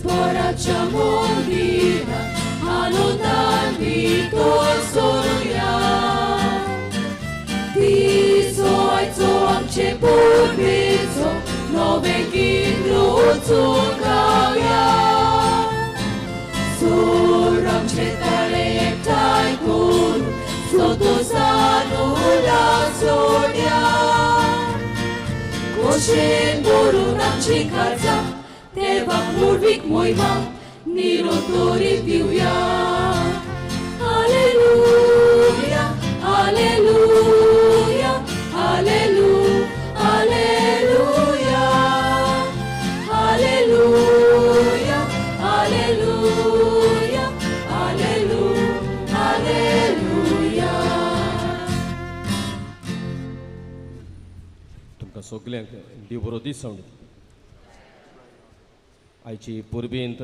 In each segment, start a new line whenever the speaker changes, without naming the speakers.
Poracciamo vita, a lontani soruia. Ti so amce purvizo, no venkin lucu kauia. Suram cetare tai kuru, soto sanu la sonia. Koshin boru nam chikaza. Tevang murvik moivang nirotori piuya. Alleluia, alleluia, alleluia, alleluia, alleluia, alleluia, alleluia, alleluia.
तुमकां सगल्यांक देव बरो दीस सांगता. आयची पुर्बेंत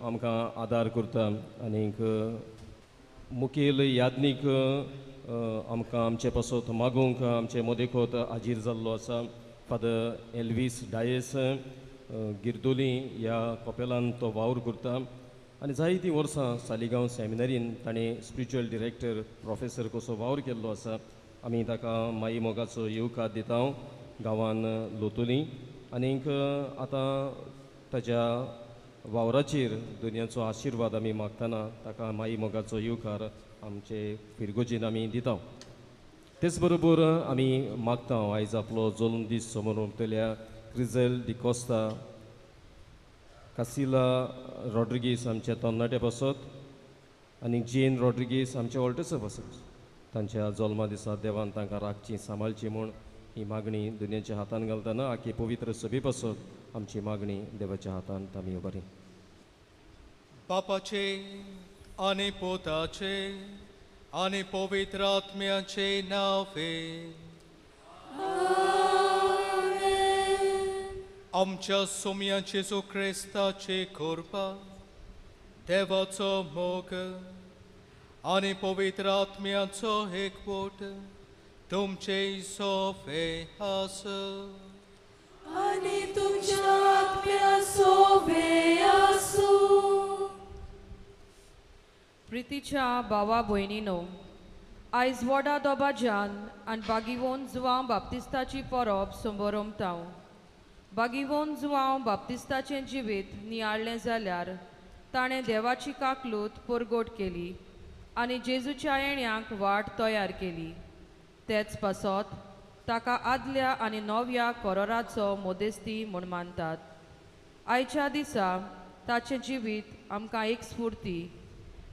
आमकां आदार करता आनीक मुखेल यादनीक आमकां आमचे पासत मागूंक आमचे मदेकोत हाजीर जाल्लो आसा फादर एल्वीस डायस गिरदोली ह्या कपेलान तो वावर करता आनी जायतीं वर्सां सालिगांव सेमिनारीन ताणें स्पिरिच्युअल डिरेक्टर प्रोफेसर कसो वावर केल्लो आसा. आमी ताका माई मोगाचो येवकार दिता गांवान लोतुली आनीक आतां ताच्या वावराचेर दुनियाचो आशिर्वाद आमी मागतना ताका माई मोगाचो येवकार आमचे फिरगोजीन आमी दिता. तेच बरोबर आमी मागता आयज आपलो जल्म दीस समोर उरतल्या क्रिझेल डिकोस्ता कासिला रॉड्रिगीस आमच्या तरणाटे पासत आनी जेन रॉड्रिगीस आमच्या ऑल्टेसा पासत तांच्या जल्मा दिसा देवान तांकां राखची सांबाळची म्हूण ही मागणी दुनियाच्या हातान घालतना आखी पवित्र सभे पासत आमची मागणी देवाच्या हातांत आमी उबारी.
बापाचे आनी पोताचे आनी पवित्र आत्म्याचे नावे आमच्या सोम्या जेजू क्रिस्ताची कृपा देवाचो मोग आनी पवित्र आत्म्याचो एकवट तुमचे सोबे आसूं.
आणि तुमच्या आत्म्या सोबे आसूं.
प्रितीच्या भावा भयणीनो, आयज व्हडा दोबाज्यान आनी बागिवोन जुवांव बाप्तिस्ताची परब संबरमतांव. बागिवोन जुवांव बाप्तिस्ताचें जिवीत नियाळ्ळें जाल्यार ताणें देवाची काकलूत परगोट केली आनी जेजूच्या येण्याक वाट तयार केली. तेच पासत ताका आदल्या आनी नव्या कोरोराचो मोदेस्ती म्हूण मानतात. आयच्या दिसा ताचें जिवीत आमकां एक स्फूर्ती,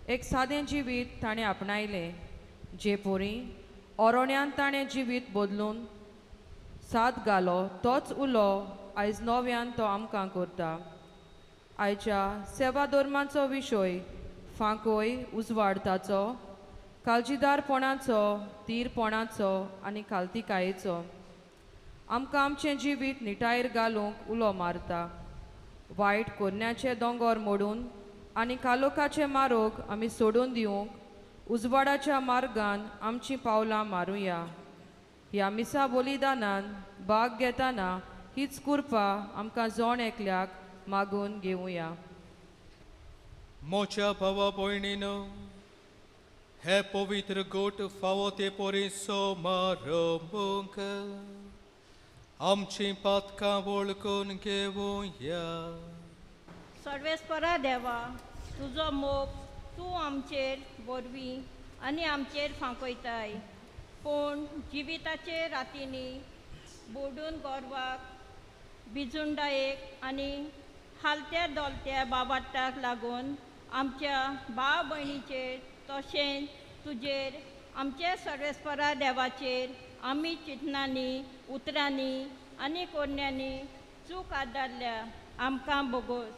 एक सादें जिवीत ताणें आपणायलें, जे पोरी ओरोण्यान ताणें जिवीत बदलून साद घालो तोच उलो आयज नव्यान तो आमकां करता. आयच्या सेवा धर्माचो विशय फांकोय उजवाडताचो, काळजीदारपणाचो, तीरपणाचो आनी खालतीकायेचो. आमकां आमचें जिवीत निटायेर घालूंक उलो मारता. वायट कोन्याचे दोंगर मोडून आनी कालोखाचे मारोग आमी सोडून दिवंक उजवाडाच्या मार्गान आमचीं पावलां मारुया. ह्या मिसा बलिदानान भाग घेतना हीच कृपा आमकां जोण एकल्याक मागून घेवया.
मोच्या भावा भयणीनो, हे पवित्र गोट फावो ते पोरी सोमारंभूंक आमची पातकां वळखून घेवया.
सर्वेस्परा देवा, तुजो मोग तूं आमचेर बोरवी आनी आमचेर फांकयताय. पूण जिविताचे रातींनी बोडून गोरवाक, बिजुंडायेक आनी हालत्या दोलत्या बाबाटाक लागून आमच्या भाव भयणीचेर तशेंच तुजेर आमचे सर्वेस्परा देवाचेर आमी चिंतनांनी, उतरांनी आनी कोन्यांनी चूक आदारल्या. आमकां बोगोस.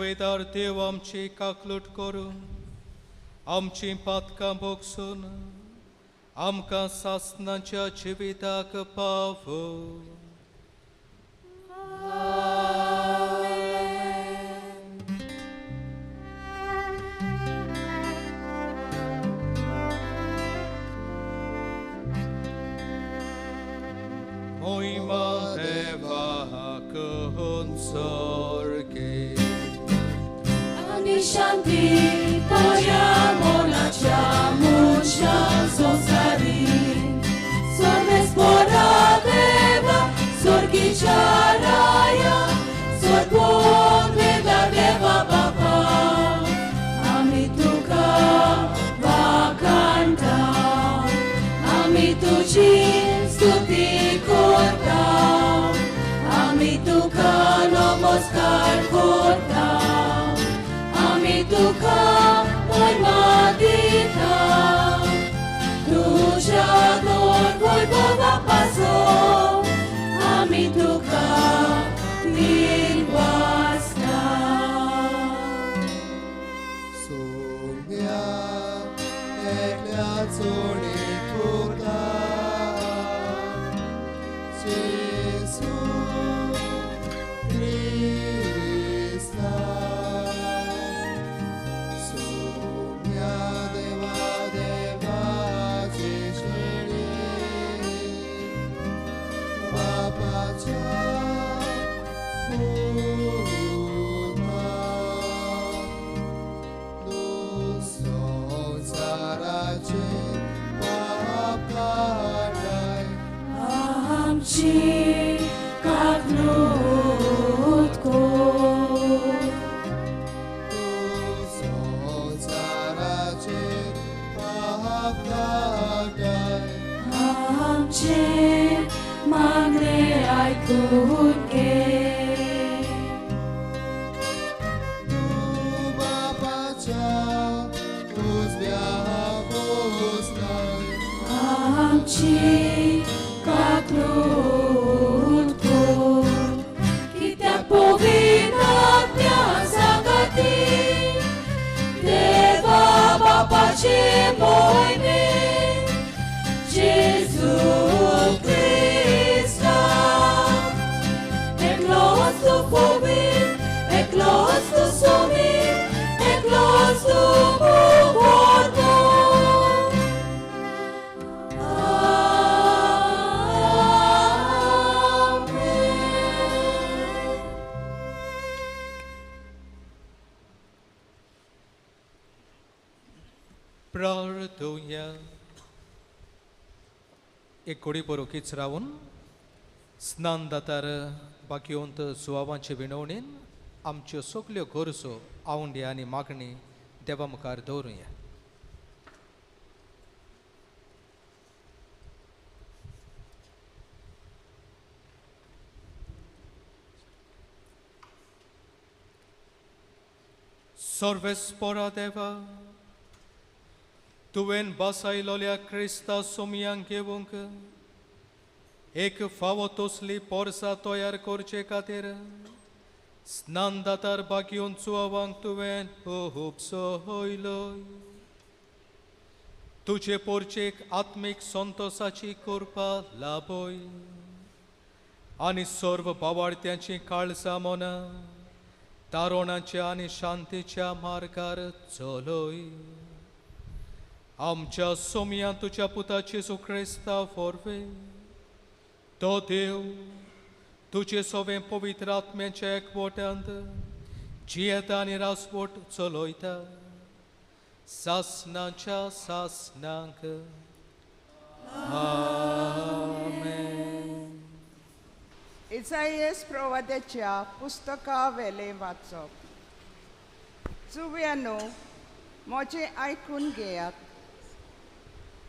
सुबेदार देव आमची काकलूट करून आमची पातकां भोगसून आमकां सासणाच्या जिविताक पावो. Moima deva consorge.
Ani shanti toiamo lasciamo sonsari. Sorbe sporadeva, sorgi charaya, sorbonde da deva baba. Amituka vakanta, amituci stuti korta, amituka namaskar korta, amituka moi madita, tuja dor voi baba paso, amituka nirvasta.
Sumia ekleazzoni tuta, Gesù Krista. Sumia deva deva Ciceri, Papa Cha Puma. Luson Sarace Papadai,
Amci kaklutko,
Luson Sarace Papadai,
amci magre ai kutke.
Tu Papa Cha Uzbiavos Nai,
Amci kaklutko, kitea povinat mea zagati, deva baba ce moine, Gesù Krista, eklos tu povin, eklos tu somin, eklos tu muhorto. Amen.
प्रार्थूया. एक कोडी बरोकीच रावून स्नान दातार बाकीवंत सुवावांचे विणवणेन आमच्यो सगल्यो गरजो आवंड्या आनी मागणी देवा मुखार दवरुया. सर्वेस्परा देवा, तुवें बसयलोल्या क्रिस्ता सोमयांक घेवंक एक फावो तसली पोरसां तयार करचे खातीर स्नानदातार बागीवन सुवावांक तुवें उपसयलोय. तुजे पोरचेक आत्मीक संतोषाची कृपा लाभय आनी सर्व भावार्थ्यांची काळजा मोना तारुणाच्या आनी शांतीच्या मार्गार चलय. आमच्या सोमया तुझ्या पुताची सुख्रिस्ता फोरवे तो देव तुझे सोवे पवित्र आत्म्याच्या एकवटांत जियेता आनी रासवट चलयता सासनाच्या सासनांक. आमेन.
इसायेस प्रवाद्याच्या पुस्तका वेले वाचप. चुव्यानो, मोचे आयकून घेयात.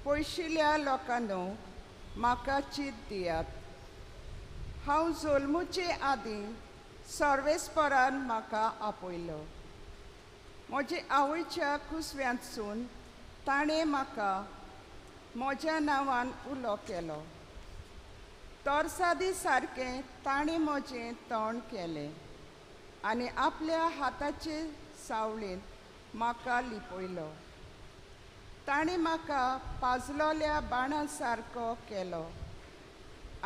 पयशिल्ल्या लोकांनो, म्हाका चीत दियात. हांव जल्मुचे आदीं सर्वेस्परान म्हाका आपयलो. म्हजे आवयच्या कुसव्यांतसून ताणें म्हाका म्हज्या नांवान उलो केलो. तोरसादी सारकें ताणें म्हजें तोंड केलें आनी आपल्या हाताचे सावळेन म्हाका लिपयलो. ताणें म्हाका पाजलोल्या बाणा सारको केलो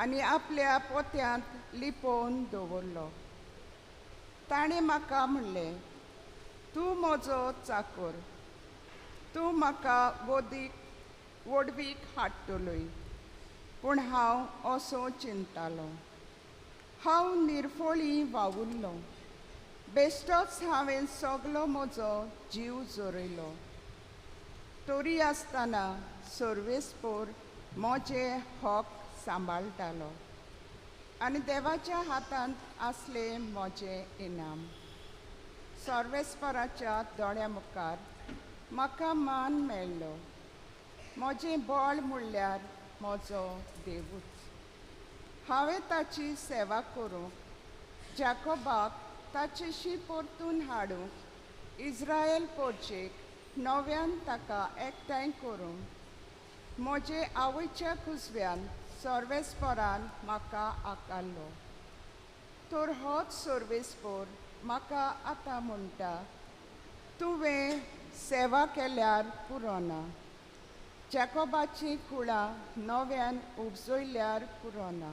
आनी आपल्या पोत्यांत लिपोवन दवरलो. ताणें म्हाका म्हणलें, तूं म्हजो चाकर, तूं म्हाका वडवीक हाडटलोय. पूण हांव असो चिंतालो. हांव निर्फळी वावुरलो. बेश्टोच हांवें सगलो म्हजो जीव जोरयलो. तरी आसतना सर्वेस्पोर म्हजें हक सांबाळटालो आनी देवाच्या हातांत आसलें म्हजें इनाम. सर्वेस्पराच्या दोळ्या मुखार म्हाका मान मेळ्ळो. म्हजें बळ म्हणल्यार म्हजो देवूच. हांवें ताची सेवा करूंक, जाकोबाक ताचेशी परतून हाडूंक, इस्रायल पोरचेक नव्यान ताका एकठांय करूंक म्हजे आवयच्या कुसव्यान सर्वेस्परान म्हाका आकारलो. तर होच सर्वेस्पोर म्हाका आतां म्हणटा, तुवें सेवा केल्यार पुरो ना. जाकोबाची कुळां नव्यान उपजयल्यार पुरो ना.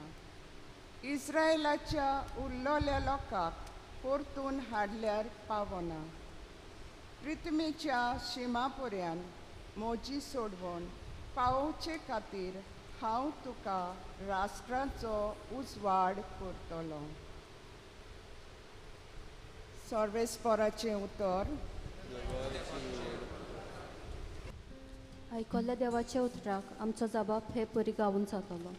इस्रायलाच्या उरलोल्या लोकांक परतून हाडल्यार पावना. पृथ्वीच्या शिमापर्यान म्हजी सोडवण पावोवचे खातीर हांव तुका राष्ट्रांचो उजवाड करतलो. सर्वेस्पराचें उतर.
आयकल्ल्या देवाच्या उतराक आमचो जबाब हे परी गावून जातलो.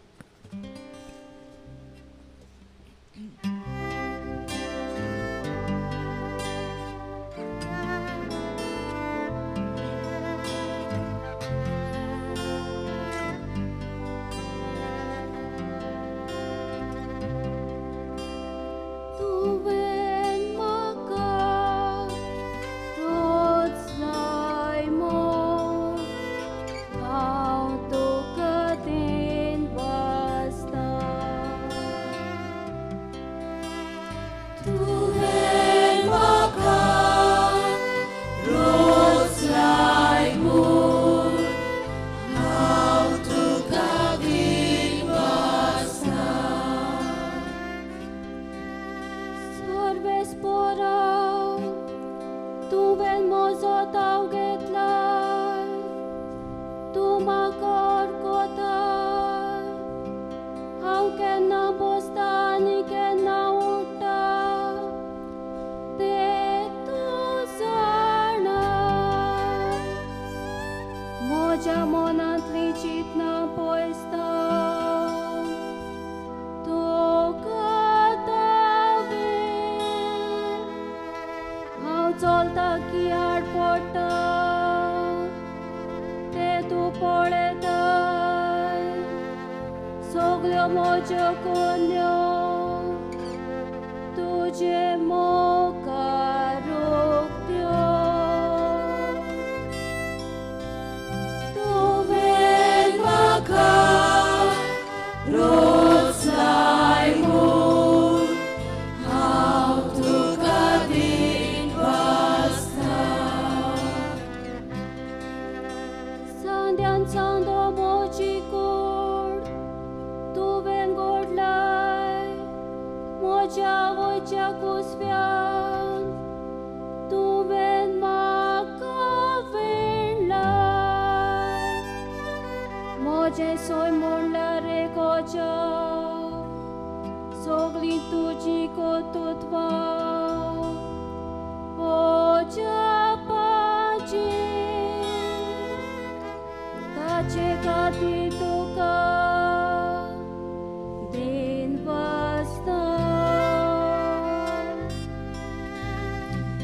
म्हज्या मनांतली चिंतना पळयता हांव चलता की आड पडटा ते तूं पळयता. सगल्यो म्हज्यो कन्यो तुजे मोगार रोखत्यो.
रोज लायमून हांव तुका दीन वाचता.
सांद्यान सांदो म्हजी कूड तुवें घोडलाय. म्हज्या आवयच्या कुसव्यान तुवें म्हाका विणलाय. म्हजें सोय म्हणल्यार एक सगळी तुजी कोतुत्वा म्हज्या पांचेर. ताचे खातीर तुका दीन वाचता.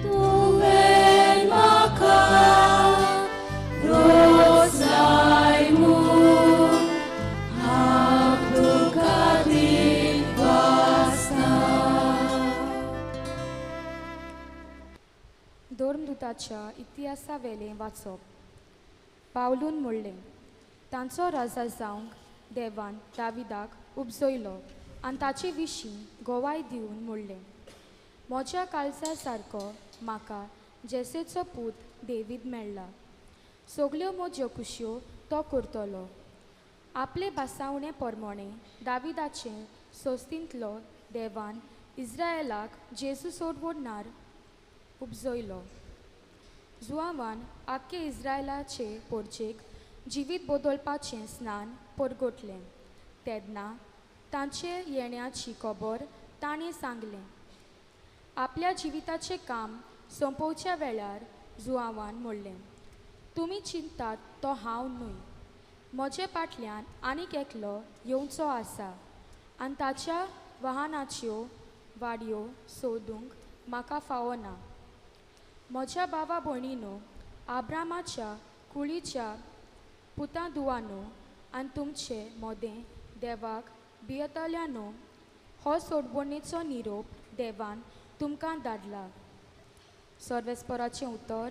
तुवें म्हाका रोज लायमून हांव तुका दीन वाचता.
धर्मदूताच्या इतिहासा वेलें वाचप. पावलून म्हणलें, तांचो राजा जावंक देवान दाविदाक उपजयलो आनी ताचे विशीं गोवाय दिवन म्हणलें, म्हज्या काळजा सारको म्हाका जेसेचो पूत डेवीद मेळ्ळा. सगल्यो म्हज्यो कुश्यो तो करतलो. आपले बासावणे परमणे दाविदाचे सोस्तींतलो देवान इस्रायेलाक जेजू सोडवणार उपजयलो. जुआवान आख्खे इस्रायलाचे पोरचेक जिवीत बदलपाचें स्नान परगटलें. तेन्ना तांचे येण्याची खबर ताणें सांगलें. आपल्या जिविताचें काम संपोवच्या वेळार जुआवान म्हणलें, तुमी चिंतात तो हांव न्हय. म्हजे फाटल्यान आनीक एकलो येवचो आसा आनी ताच्या वाहनाच्यो वाडयो सोदूंक म्हाका फावना. म्हज्या भावा भयणीनो, आब्रामाच्या कुळीच्या पुतां दुवानो आनी तुमचे मोदें देवाक भियेतल्यानो, हो सोडवणेचो निरोप देवान तुमकां धाडला. सर्वेस्पराचें उतर.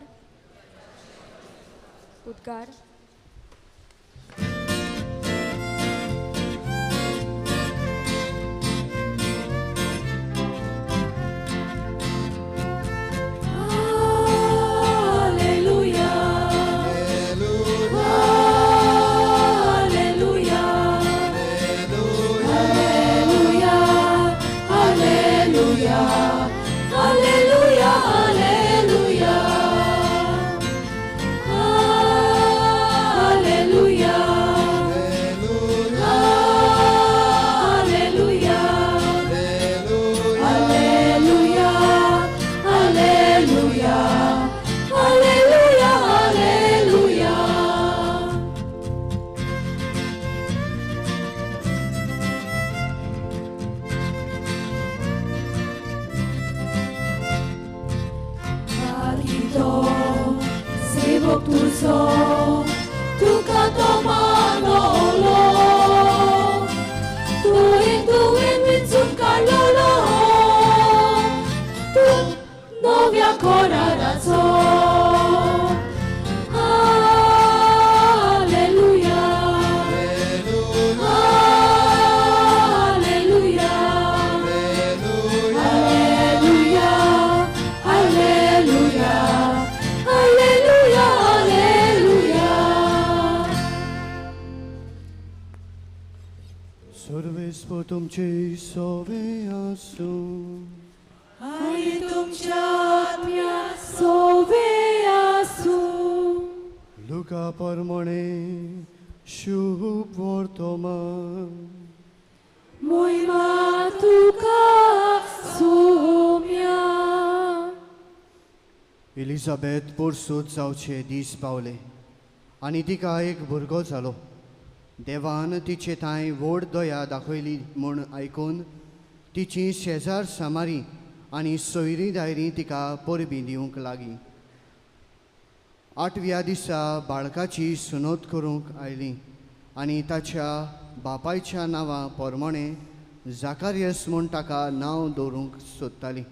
उद्गार.
सर्वेस्व तुमचे सोवे आसूं
आनी तुमच्या आत्म्या सोवे आसूं.
लुका परमणे शुभ वर्तमान.
मोहिमा तुका सोम्या.
एलिझाबेथ पोरसूत जावचे दीस पावले आनी तिका एक भुरगो जालो. देवान तिचे थंय व्हड दया दाखयली म्हूण आयकून तिची शेजार सामारी आनी सोयरी दायरी तिका परबीं दिवंक लागीं. 8व्या दिसा बाळकाची सुनोत करूंक आयली आनी ताच्या बापायच्या नांवा परमणे जाकारियस म्हूण ताका नांव दवरूंक सोदताली.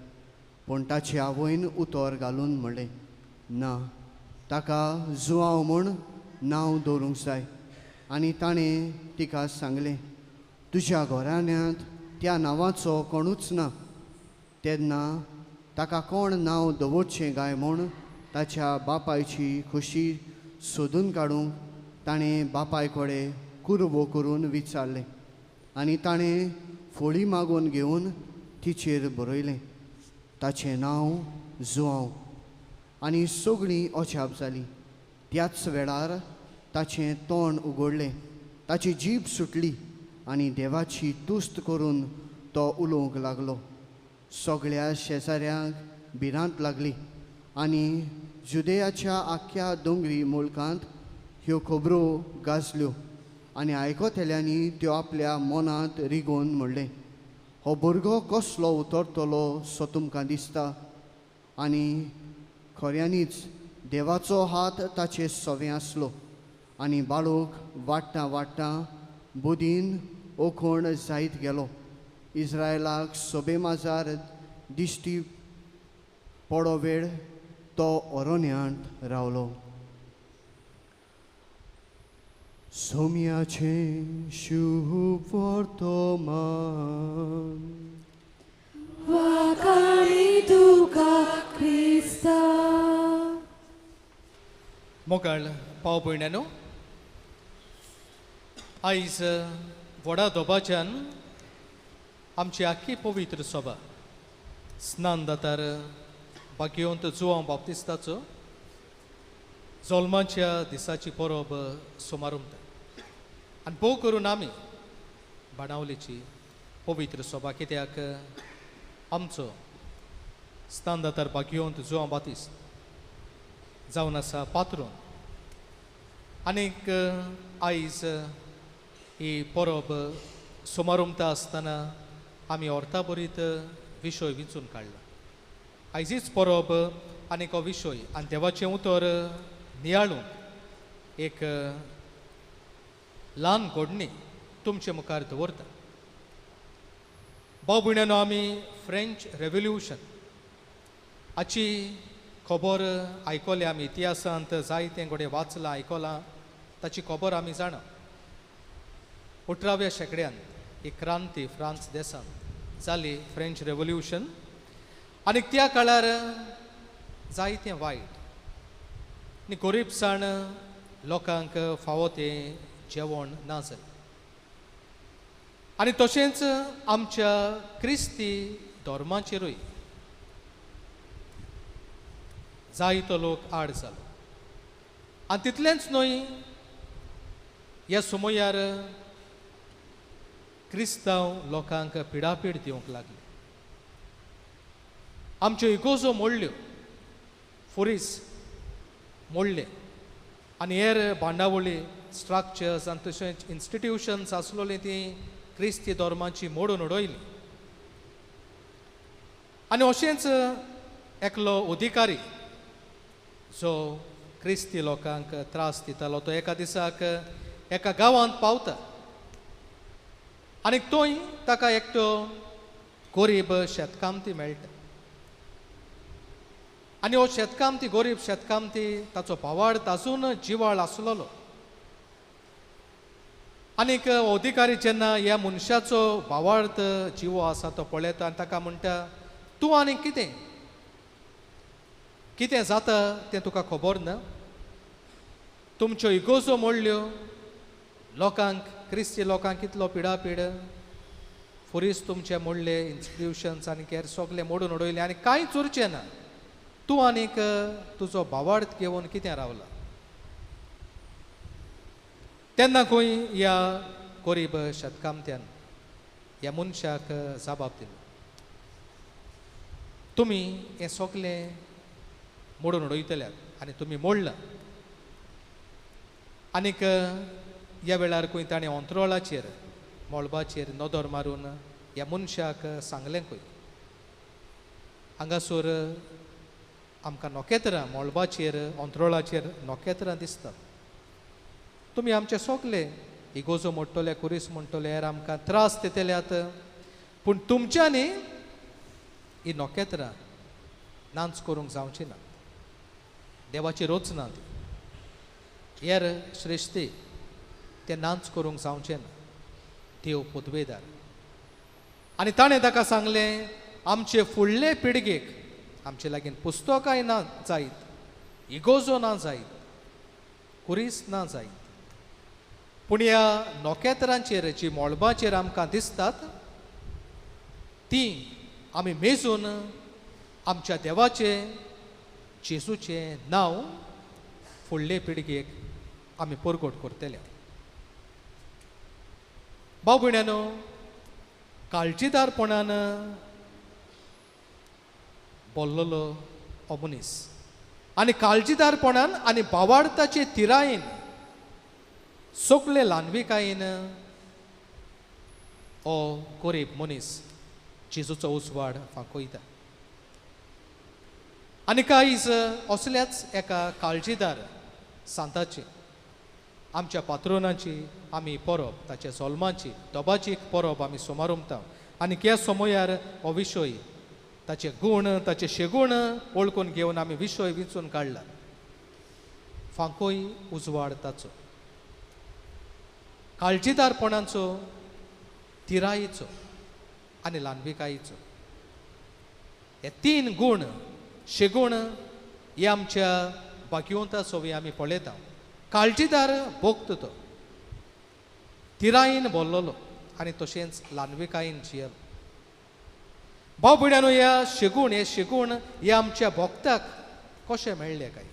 पूण ताचे आवयन उतर घालून म्हणलें, ना, ताका जुआंव म्हूण नांव दवरूंक जाय. आनी ताणें तिका सांगलें, तुज्या घराण्यांत त्या नांवाचो कोणूच ना. तेन्ना ताका कोण नांव दवरचें काय म्हूण ताच्या बापायची खुशी सोदून काडूंक ताणें बापाय कडेन कुरवो करून विचारलें. आनी ताणें फोळी मागून घेवन तिचेर बरयलें, ताचें नांव जुआंव. आनी सगळीं अजाप जालीं. त्याच वेळार ताचें तोंड उगडलें, ताची जीब सुटली आनी देवाची तुस्त करून तो उलोवंक लागलो. सगळ्या शेजाऱ्यांक भिरांत लागली आनी जुदेयाच्या आख्या दोंगरी मुल्कांत ह्यो खबरो गाजल्यो. आनी आयकतल्यांनी त्यो आपल्या मनांत रिगोवन म्हणलें, हो भुरगो कसलो उतरतलो सो तुमकां दिसता. आनी खऱ्यांनीच देवाचो हात ताचे सोवें आसलो. आनी बाळूक वाडटा वाडटा बुदीन ओखूण जायत गेलो. इस्रायलाक सोबे माजार दिश्टी पडो वेळ तो अरण्यांत रावलो. सोम्याचें शुभ वर्तमान.
वाखाणी तुका क्रिस्ता.
मोगाळ पाव भयण्यानो, आयज व्हडा दोबाच्यान आमची आख्खी पवित्र सभा स्नान दातार भाग्यवंत जुआंव बाप्तिस्ताचो जल्माच्या दिसाची परब समारंभ आनी भोव करून आमी बाणावलेची पवित्र सभा, कित्याक आमचो स्नान दातार भाग्यवंत जुआंव बाप्तिस्त जावन आसा पात्रोन. आनीक आयज ही परब समारंभता आसतना आमी अर्था बरीत विशय विंचून काडला. आयजीच परब आनीक हो विशय आनी देवाचें उतर नियाळून एक ल्हान घडणी तुमचे मुखार दवरता. भाव भयण्यानो, आमी फ्रेंच रेव्होल्युशन हाची खबर आयकल्या, आमी इतिहासांत जायते घोडे वाचलां, आयकलां, ताची खबर आमी जाणा. 18व्या शेंकड्यान एक क्रांती फ्रांस देशांत जाली, फ्रेंच रेव्होल्युशन. आनी त्या काळार जायतें वायट आनी गरीबसाण लोकांक फावो तें जेवण ना जालें. आनी तशेंच आमच्या क्रिस्ती धर्माचेरूय जायतो लोक आड जालो. आनी तितलेंच न्हय, ह्या समयार क्रिस्तांव लोकांक पिडापीड दिवंक लागले. आमच्यो इगोजो मोडल्यो, फुरीस मोडले, आनी हेर भांडावळी स्ट्रक्चर्स आनी तशेंच इन्स्टिट्यूशन्स आसलोलीं तीं क्रिस्ती धर्माची मोडून उडयली. आनी अशेंच एकलो अधिकारी जो क्रिस्ती लोकांक त्रास दितालो, तो एका दिसाक एका गांवांत पावता. आनीक थंय ताका एकटो गरीब शेतकामती मेळटा. आनी हो शेतकामती, गरीब शेतकामती, ताचो भावार्थ आजून जिवाळ आसलोलो. आनीक अधिकारी जेन्ना ह्या मनशाचो भावार्थ जिवो आसा तो पळयता आनी ताका म्हणटा, तूं आनीक कितें कितें जाता तें तुका खबर ना? तुमच्यो इगोजो मोडल्यो, लोकांक, क्रिस्ती लोकांक कितलो पिडापीड, फुरीस तुमचे मोडले इन्स्टिट्यूशन्स आनी हेर सगळे मोडून उडयले, आनी कांयच उरचें ना. तूं आनीक तुजो भावार्थ घेवन कितें रावला? तेन्ना खंय ह्या गरीब शेतकामत्यान ह्या मनशाक जबाब दिलो, तुमी हें सगळें मोडून उडयतल्यात आनी तुमी मोडला. आनीक ह्या वेळार खंय ताणें अंतरोळाचेर मोळबाचेर नदर मारून ह्या मनशाक सांगलें, खंय हांगासर आमकां नोकेत्रां मोळबाचेर अंतरोळाचेर नोकेत्रां दिसतात. तुमी आमचे सगळे इगोजो मोडटले, कुरीस म्हणटले, हेर आमकां त्रास दितल्यात, पूण तुमच्यांनी ही नोकेत्रां नांच करूंक जावची ना. देवाची रचना ती, हेर श्रेश्ती ते नांच करूंक जावचें ना. देव पुदवेदार. आनी ताणें ताका सांगलें, आमचे फुडले पिळगेक आमचे लागीं पुस्तकाय ना जायत, इगोजो ना जायत, कुरीस ना जायत, पूण ह्या नोकेत्रांचेर जी मोळबाचेर आमकां दिसतात ती आमी मेजून आमच्या देवाचे जेजूचें नांव फुडले पिळगेक आमी परगट करतले. भाव भयण्यानो, काळजीदारपणान बोल्लोलो हो मनीस आनी काळजीदारपणान आनी भावार्थाचे तिरायेन सगळे ल्हानविकायेन हो गरीब मनीस जेजूचो उजवाड फांकयता. आनी कांयच असल्याच एका काळजीदार सांताची, आमच्या पात्रोनाची आमी परब, ताच्या जल्माची दोबाची परब आमी समारंभता. आनी ह्या समयार हो विशय, ताचे गूण, ताचे शेगूण वळखून घेवन आमी विशय विंचून काडला. फांकोय उजवाड ताचो, काळजीदारपणाचो, तिरायेचो आनी ल्हानविकायेचो. हे 3 गूण शेगूण हे आमच्या भाग्यवंता सोवी आमी पळयता. काळजीदार भोगतो तो, तिरायेन बोल्लोलो आनी तशेंच ल्हानविकायेन जियेलो. भाव भयणानो, ह्या शेगूण हे आमच्या भोगताक कशें मेळ्ळे काय,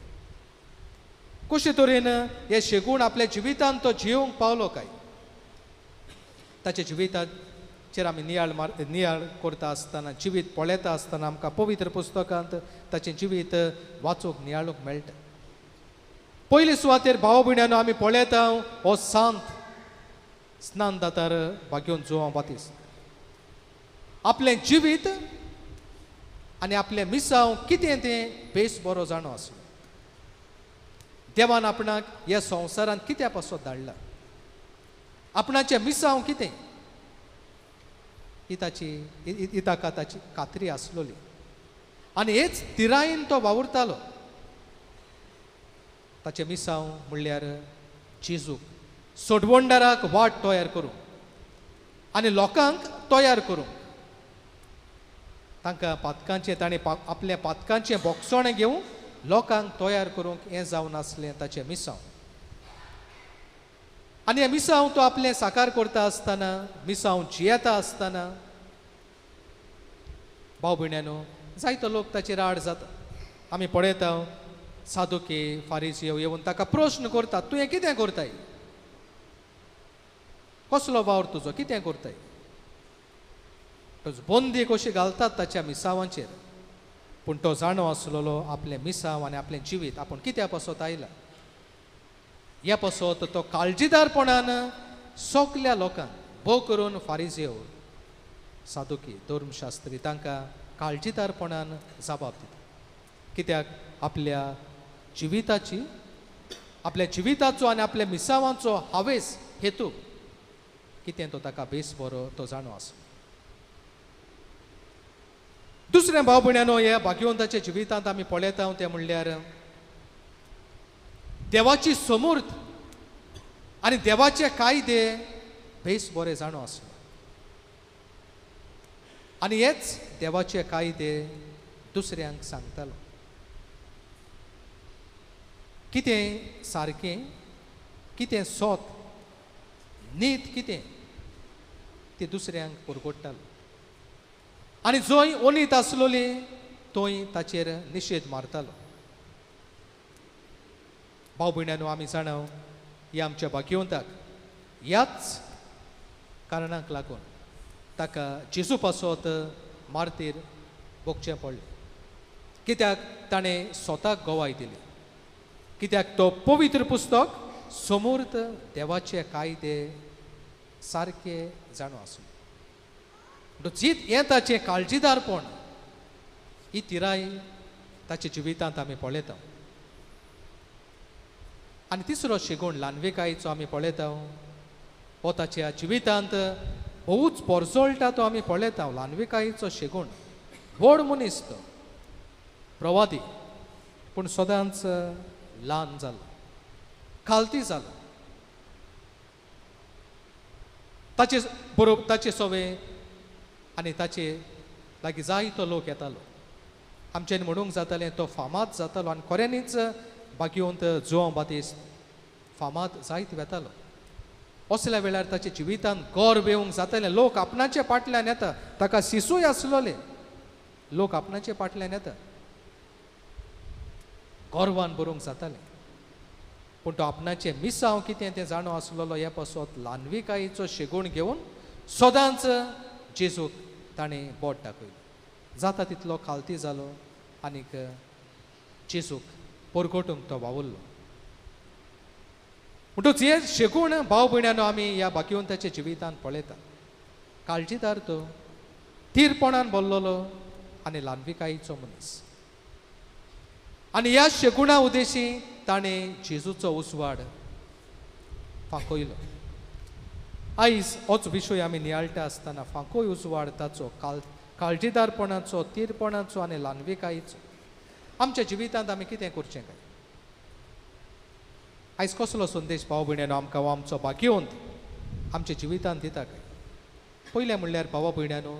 कशे तरेन हे शेगूण आपल्या जिवितांत तो जियोंक पावलो काय, ताच्या जिविताचेर आमी नियाळ करता आसतना, जिवीत पळयता आसतना आमकां पवित्र पुस्तकांत ताचें जिवीत वाचूंक नियाळूंक मेळटा. पयले सुवातेर भाव भयणानो आमी पळयता हो सांत स्नानदातार भाग्योन जुआंव बातिस्त आपलें जिवीत आनी आपलें मिसांव कितें तें बेस बरो जाणो आसलो. देवान आपणाक ह्या संवसारांत कित्या पासत धाडला, आपणाचें मिसांव कितें ही ताका ताची खात्री आसलोली. आनी हेच तिरायेन तो वावुरतालो. ताचें मिसांव म्हणल्यार जेजूक सोडवंडाराक वाट तयार करूंक आनी लोकांक तयार करूंक, तांकां पातकांचें ताणें आपल्या पातकांचें बोगसोणें घेवन लोकांक तयार करूंक हें जावन आसलें ताचें मिसांव. आनी हें मिसांव तो आपलें साकार करता आसतना, मिसांव जियेता आसतना भाव भयणानो जायतो लोक ताचेर आड जाता. आमी पळयता सादुके फारिजियो येवन ताका प्रश्न करतात, तूं हें कितें करताय, कसलो वावर तुजो, कितें करताय. बंदी कशी घालतात ताच्या मिसांवाचेर, पूण तो जाणो आसलोलो आपलें मिसांव आनी आपलें जिवीत आपूण कित्या पासत आयला. ह्या पासत तो काळजीदारपणान सगल्या लोकांक, भोव करून फारिजियो सादुकी धर्मशास्त्री तांकां काळजीदारपणान जबाब दिता. कित्याक आपल्या जिविताचो आनी आपल्या मिसांवाचो हावेस हेतू कितें तो ताका बेस बरो तो जाणो आसलो. दुसरें भाव भयणानो, ह्या भाग्यवंताच्या जिवितांत आमी पळयता तें म्हणल्यार देवाची समूर्त आनी देवाचे कायदे बेस बरे जाणो आसलो. आनी हेच देवाचे कायदे दुसऱ्यांक सांगतालो. कितें सारकें, कितें सोत, नीत कितें ते दुसऱ्यांक परगोडटालो. आनी जंय अनीत आसलोली थंय ताचेर निशेध मारतालो. भाव भयणानो, आमी जाणव ह्या आमच्या भाग्यवंताक ह्याच कारणाक लागून ताका जेजू पासत मारतेर भोगचें पडलें. कित्याक ताणें स्वताक गोवाय दिली. कित्याक तो पवित्र पुस्तक समूर्त देवाचे कायदे सारके जाणो आसलो. जीत हें ताचें काळजीदारपण ही तिराय ताच्या जिवितांत आमी पळयता. आनी तिसरो शेगूण ल्हानविकायेचो आमी पळयता. हो ताच्या जिवितांत भोवूच पोरजोळटा तो आमी पळयता. ल्हानविकायेचो शेगूण व्हड मनीस तो, प्रवादी, पूण सदांच ल्हान जालो, खालती जालो. ताचे सोवे आनी ताचे लागीं जायतो लोक येतालो. आमच्यान म्हणूंक जातालें तो फामाद जातालो. आनी खऱ्यांनीच भाग्यवंत जुआंव बातिस्त फामाद जायत वेतालो. असल्या वेळार ताच्या जिवितांत गौरव येवंक जातालें. लोक आपणाचे फाटल्यान येता. ताका शिसूय आसलोले. लोक आपणाचे फाटल्यान येता. गौरवान बरोवंक जातालें. पूण तो आपणाचें मिसांव कितें तें जाणो आसलोलो. हे पासत ल्हानविकायेचो शेगूण घेवन सदांच जेजूक ताणें बोट दाखयलें. जाता तितलो खालती जालो आनीक जेजूक परगोटूंक तो वावुरलो. म्हणटूच हे शेगूण भाव भयणानो आमी ह्या भाग्यवंताच्या जिवितांत पळयता. काळजीदार तो, थीरपणान बोल्लोलो आनी ल्हानविकायेचो मनीस. आनी ह्या शेगुणा उदेशी ताणें जेजूचो उसवाड फांकयलो. आयज होच विशय आमी नियाळटा आसतना फांकोय उसवाड ताचो काळजीदारपणाचो, थीरपणाचो आनी ल्हानविकायेचो आमच्या जिवितांत आमी कितें करचें काय. आयज कसलो संदेश भाव भयणानो आमकां हो आमचो भाग्यवंत आमच्या जिवितांत दिता काय. पयलें म्हणल्यार भावा भयणानो,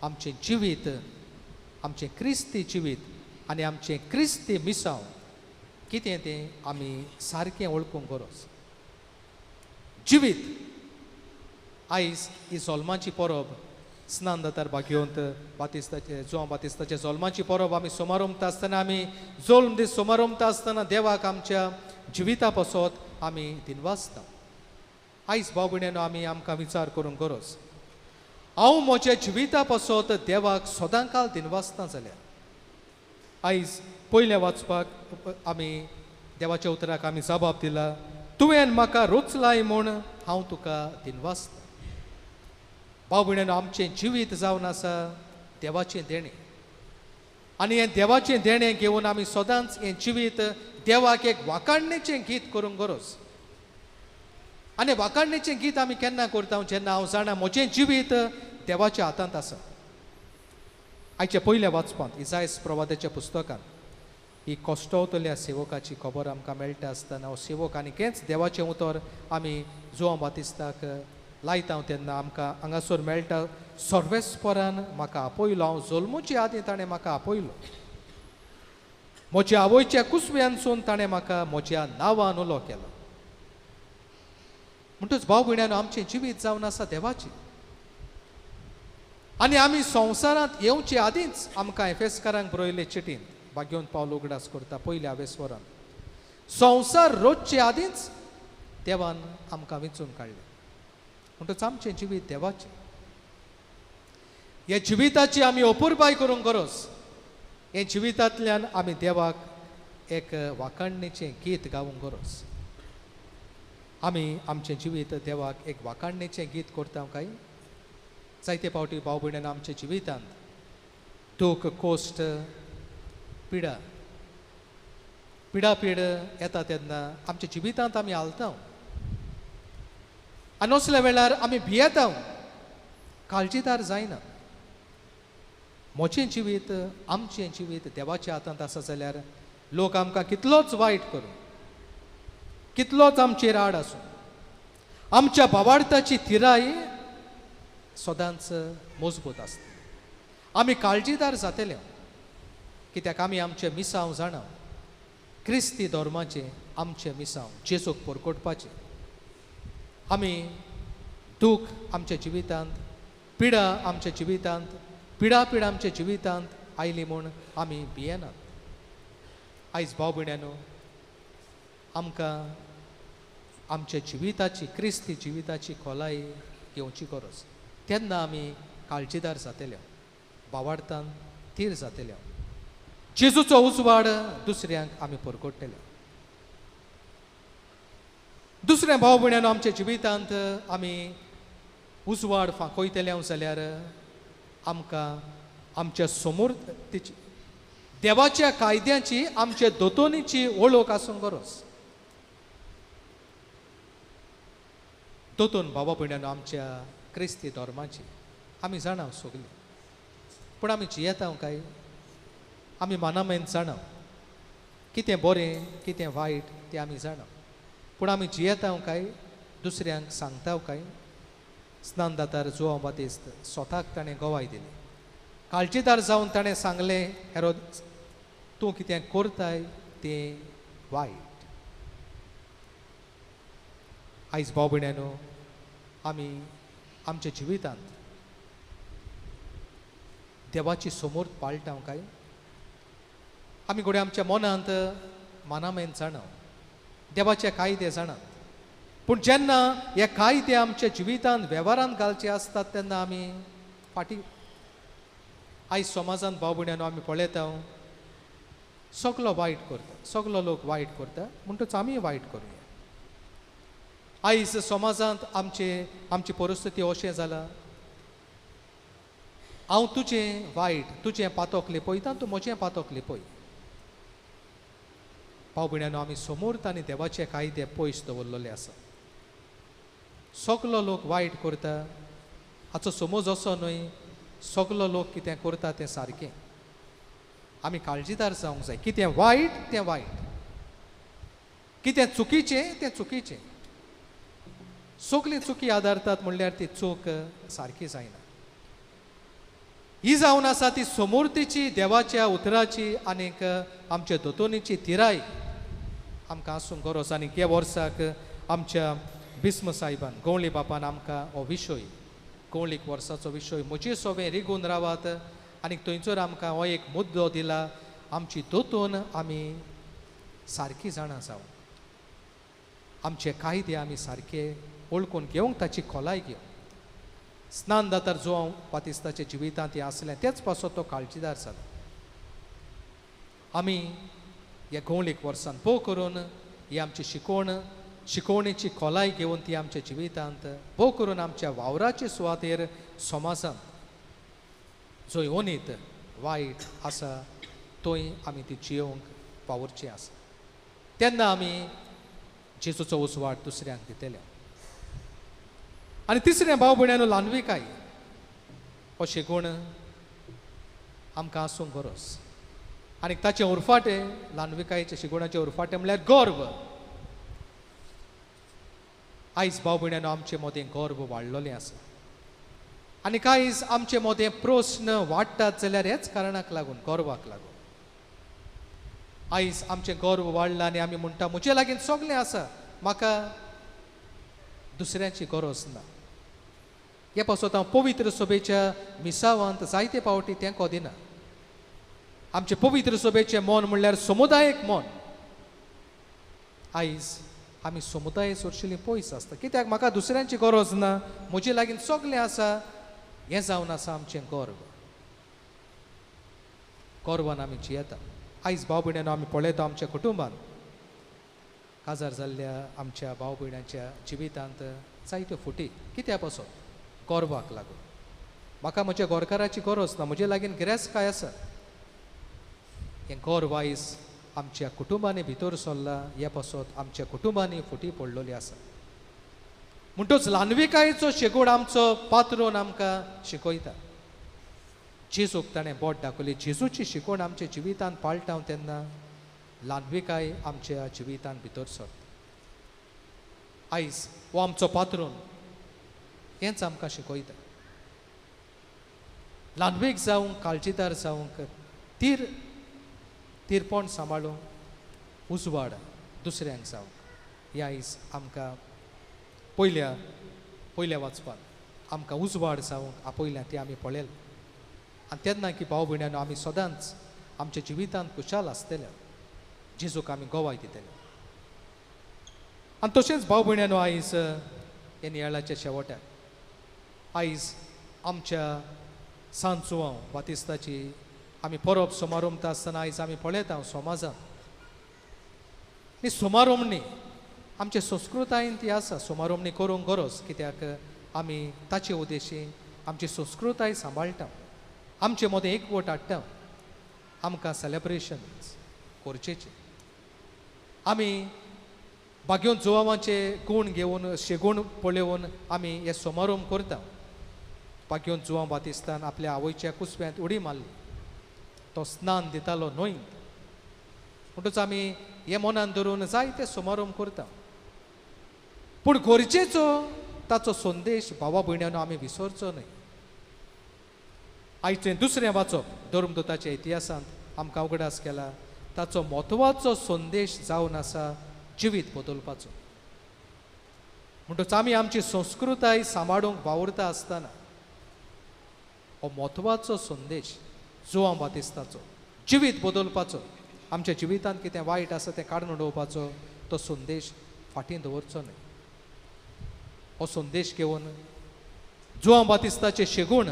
आमचें जिवीत आमचें क्रिस्ती जिवीत आनी आमचें क्रिस्ती मिसांव कितें तें आमी सारकें वळखूंक गरज. जिवीत आयज ही जल्माची परब स्नान जातार भाग्यवंत बातिस्ताचे जुआंव बातिस्ताचे जल्माची परब आमी सोमारोमता आसतना आमी जल्म दीस सोमारोमता आसतना देवाक आमच्या जिविता पासत आमी दिनवासता. आयज भाव भयण्यांनो आमी आमकां विचार करूंक गरज, हांव म्हज्या जिविता पासत देवाक सदांकाल दिनवासता जाल्यार. आयज पयलें वाचपाक आमी देवाच्या उतराक आमी जबाब दिला, तुवें म्हाका रोचलाय म्हूण हांव तुका दिनवासता. भाव भयण्यांनो, आमचें जिवीत जावन आसा देवाचें देणें आनी हें देवाचें देणें घेवन आमी सदांच हें जिवीत देवाक एक वाखाणणेचें गीत करूंक गरज. आनी वाखाणणेचें गीत आमी केन्ना करता, जेन्ना हांव जाणा म्हजें जिवीत देवाच्या हातांत आसा. आयच्या पयल्या वाचपांत इसायास प्रवाद्याच्या पुस्तकांत ही कश्टावतल्या सेवकाची खबर आमकां मेळटा आसतना हो सेवक आनीकेच देवाचें उतर आमी जुआंव बातिस्ताक लायता तेन्ना आमकां हांगासर मेळटा, सर्वेस्परान म्हाका आपयलो, हांव जल्मूचे आदीं ताणें म्हाका आपयलो, म्हज्या आवयच्या कुसव्यांसून ताणें म्हाका म्हज्या नांवान उलो केलो. म्हणटच भाव भयण्यांनो, आमचें जिवीत जावन आसा देवाचें आनी आमी संवसारांत येवचे आदींच आमकां एफेसकारांक बरयले चिटीन भाग्यवंत पावलो उगडास करता पयल्या वेस्वरान, संवसार रोजचे आदींच देवान आमकां वेंचून काडलें. म्हणटच आमचें जिवीत देवाचें. हे जिविताची आमी अपुरबाय करूंक गरज. हे जिवितांतल्यान आमी देवाक एक वाखाणणेचें गीत गावूंक गरज. आमी आमचें जिवीत देवाक एक वाखाणणेचें गीत करता काय? जायते फावटी भाव भयण्यांनो, आमच्या जिवितांत दूख, कोश्ट, पिडा पिडापीड येता तेन्ना आमच्या जिवितांत आमी हालता आनी असल्या वेळार आमी भियेता, काळजीदार जायना. म्हजें जिवीत, आमचें जिवीत देवाच्या हातांत आसा जाल्यार लोक आमकां कितलोच वायट करूं, कितलोच आमचेर आड आसूं, आमच्या भावार्थाची थिराय सदांच मजबूत आसता. आमी काळजीदार जातले कित्याक आमी आमचें मिसांव जाणा, क्रिस्ती धर्माचें आमचें मिसांव जेजूक परकोटपाचें. आमी दूख आमच्या जिवितांत, पिडा आमच्या जिवितांत, पिडापीड आमच्या जिवितांत आयली म्हूण आमी भियेनात. आयज भाव भयण्यांनो, आमकां आमच्या जिविताची, क्रिस्ती जिविताची खोलाय घेवची गरज. तेन्ना आमी काळजीदार जातले, भावार्थान थीर जातले, जेजूचो उजवाड दुसऱ्यांक आमी परगोडटले. दुसऱ्या भाव भयण्यांनो, आमच्या जिवितांत आमी उजवाड फांकयतले जाल्यार आमकां आमच्या समोर देवाच्या कायद्याची, आमच्या दोतोनीची वळख आसूंक गरज. दोतोन भावा भयण्यांनो आमच्या क्रिस्ती धर्माची आमी जाणा सगळीं, पूण आमी जियेता काय? आमी मनामेन जाणा कितें बरें कितें वायट तें आमी जाणा, पूण आमी जियेता काय? दुसऱ्यांक सांगता काय? स्नान जातार जुआंव बातिस्त स्वताक ताणें गवाय दिली. काळजीदार जावन ताणें सांगलें, हेरोद, तूं कितें करताय तें वायट. आयज भाव भयण्यांनो, आमी आमच्या जिवितांत देवाची समोर पाळटा काय? आमी घोडे आमच्या मनांत मनामेन जाणा देवाचे कायदे जाणा, पूण जेन्ना हे कायदे आमच्या जिवितांत वेव्हारांत घालचे आसतात तेन्ना आमी फाटी. आयज समाजांत भाव भयण्यांनो आमी पळयता सगलो वायट करता, सगलो लोक वायट करता, म्हणटच आमी वायट करूया. आयज समाजांत आमची परिस्थिती अशें जाला, हांव तुजें वायट, तुजें पातोक लिपयता, तूं म्हजें पातोक लिपय. भाव भयण्यांनो, आमी समोर तांणी देवाचे कायदे पयस दवरलेले आसा. सगलो लोक वायट करता हाचो समज असो न्हय, सगलो लोक कितें करता तें सारकें. आमी काळजीदार जावंक जाय. कितें वायट तें वायट, कितें चुकीचें तें चुकीचें. सगळी चुकी आदारतात म्हणल्यार ती चूक सारकी जायना. ही जावन आसा ती समोर्तीची देवाच्या उतराची आनीक आमच्या दोतोनीची तिराय आमकां आसूंक गरज. आनी ह्या वर्साक आमच्या बिस्म साहिबान गवळी बापान आमकां हो विशय गवळीक वर्साचो विशय म्हजें सोबें रिगून रावात आनीक थंयसर आमकां हो एक मुद्दो दिला. आमची दोतोन आमी सारकी जाणां जावं, आमचे कायदे आमी सारके ओळखून घेवंक ताची खोलाय घेवंक. स्नान दातार जो हांव बातिस्ताच्या जिवितांत हें आसलें तेच पासो तो काळजीदार जाला. आमी ह्या गवळीक वर्सान भोव करून ही आमची शिकोवणेची खोलाय घेवन ती आमच्या जिवितांत भोव करून आमच्या वावराचे सुवातेर समाजांत जंय ओनीत वायट आसा थंय आमी ती जियोवंक वावरची आसा. तेन्ना आमी जेजूचो उसवाड दुसऱ्यांक दितले. आनी तिसरें भाव भयण्यानो ल्हानविकाय अशें गूण आमकां आसूंक गरज. आनीक ताचे उरफाटे ल्हानविकायेचे शिगोणाचे उरफाटे म्हळ्यार गर्व. आयज भाव भयण्यानो आमचे मदें गर्व वाडलोलें आसा आनी कांयच आमचे मदें प्रस्न वाडटात जाल्यार हेच कारणाक लागून गर्वाक लागून. आयज आमचें गर्व वाडलां आनी आमी म्हणटा म्हजे लागीं सगलें आसा, म्हाका दुसऱ्याची गरज ना. हे पासत हांव पवित्र सभेच्या मिसावांत जायते पावटी तें कोदिना. आमचे पवित्र सभेचें मन म्हणल्यार समुदायक मन. आयज आमी समुदाय सोडशिल्लीं पयस आसता. कित्याक म्हाका दुसऱ्यांची गरज ना, म्हजे लागीं सगलें आसा, हें जावन आसा आमचें गर्व. गर्वान आमी जियेता. आयज भाव भयण्यानो आमी पळयता आमच्या कुटुंबान काजार जाल्ल्या आमच्या भाव भयणांच्या जिवितांत जायत्यो फुटी. कित्या पासो? गर्वाक लागून. म्हाका म्हज्या गोरकाराची गरज ना, म्हजे लागीं गिरेस्त आसा. हें गर्व आयज आमच्या कुटुंबांनी भितर सरला. हे पासत आमच्या कुटुंबांनी फुटी पडलेली आसा. म्हणटच ल्हानविकायेचो शेगोड आमचो पात्रोन आमकां शिकयता. जेजूक ताणें बोट दाखयली. जेजूची शिकवण आमच्या जिवितांत पाळटाव तेन्ना ल्हानविकाय आमच्या जिवितांत भितर सरता. आयज हो आमचो पात्रोन हेंच आमकां शिकयता. ल्हानवीक जावंक, काळजीदार जावंक, तीरपण सांबाळूंक, उजवाड दुसऱ्यांक जावंक. हें आयज आमकां पयल्या वाचपान आमकां उजवाड जावंक आपयल्या तें आमी पळयलें. आनी तेन्ना की भाव भयण्यानो आमी सदांच आमच्या जिवितांत खुशाल आसतले, जेजूक आमी गोवाय दितले. आनी तशेंच भाव भयण्यानो आयज हे नियाळाच्या शेवटाक आयज आमच्या सांजुवांव बातिस्ताची आमी परब समारंभ आसतना आयज आमी पळयता समाजांत न्ही समारंभणी आमचे संस्कृतायेन ती आसा. समारंभणी करूंक गरज, कित्याक आमी ताचे उद्देशी आमची संस्कृताय सांबाळटा, आमचे मदें एकवट हाडटा. आमकां सेलेब्रेशन करचेचे. आमी बागेवन जुवांवाचे गूण घेवन शेगूण पळोवन आमी हे समारंभ करता. बागेवन जुवां बातिस्तान आपल्या आवयच्या कुसव्यांत उडी मारली, तो स्नान दितालो न्हंयत. म्हणटच आमी हे मनान धरून जायते समारंभ करता. पूण गरजेचो ताचो संदेश भावा भयण्यानो आमी विसरचो न्हय. आयचें दुसरें वाचप धर्मदूताच्या इतिहासांत आमकां उगडास केला. ताचो म्हत्वाचो संदेश जावन आसा जिवीत बदलपाचो. म्हणटच आमी आमची संस्कृताय सांबाळूंक वावुरता आसतना हो म्हत्वाचो संदेश जुवां बातिस्ताचो जिवीत बदलपाचो, आमच्या जिवितांत कितें वायट आसा तें काडून उडोवपाचो तो संदेश फाटीं दवरचो न्हय. हो संदेश घेवन जुवां बातिस्ताचे शेगूण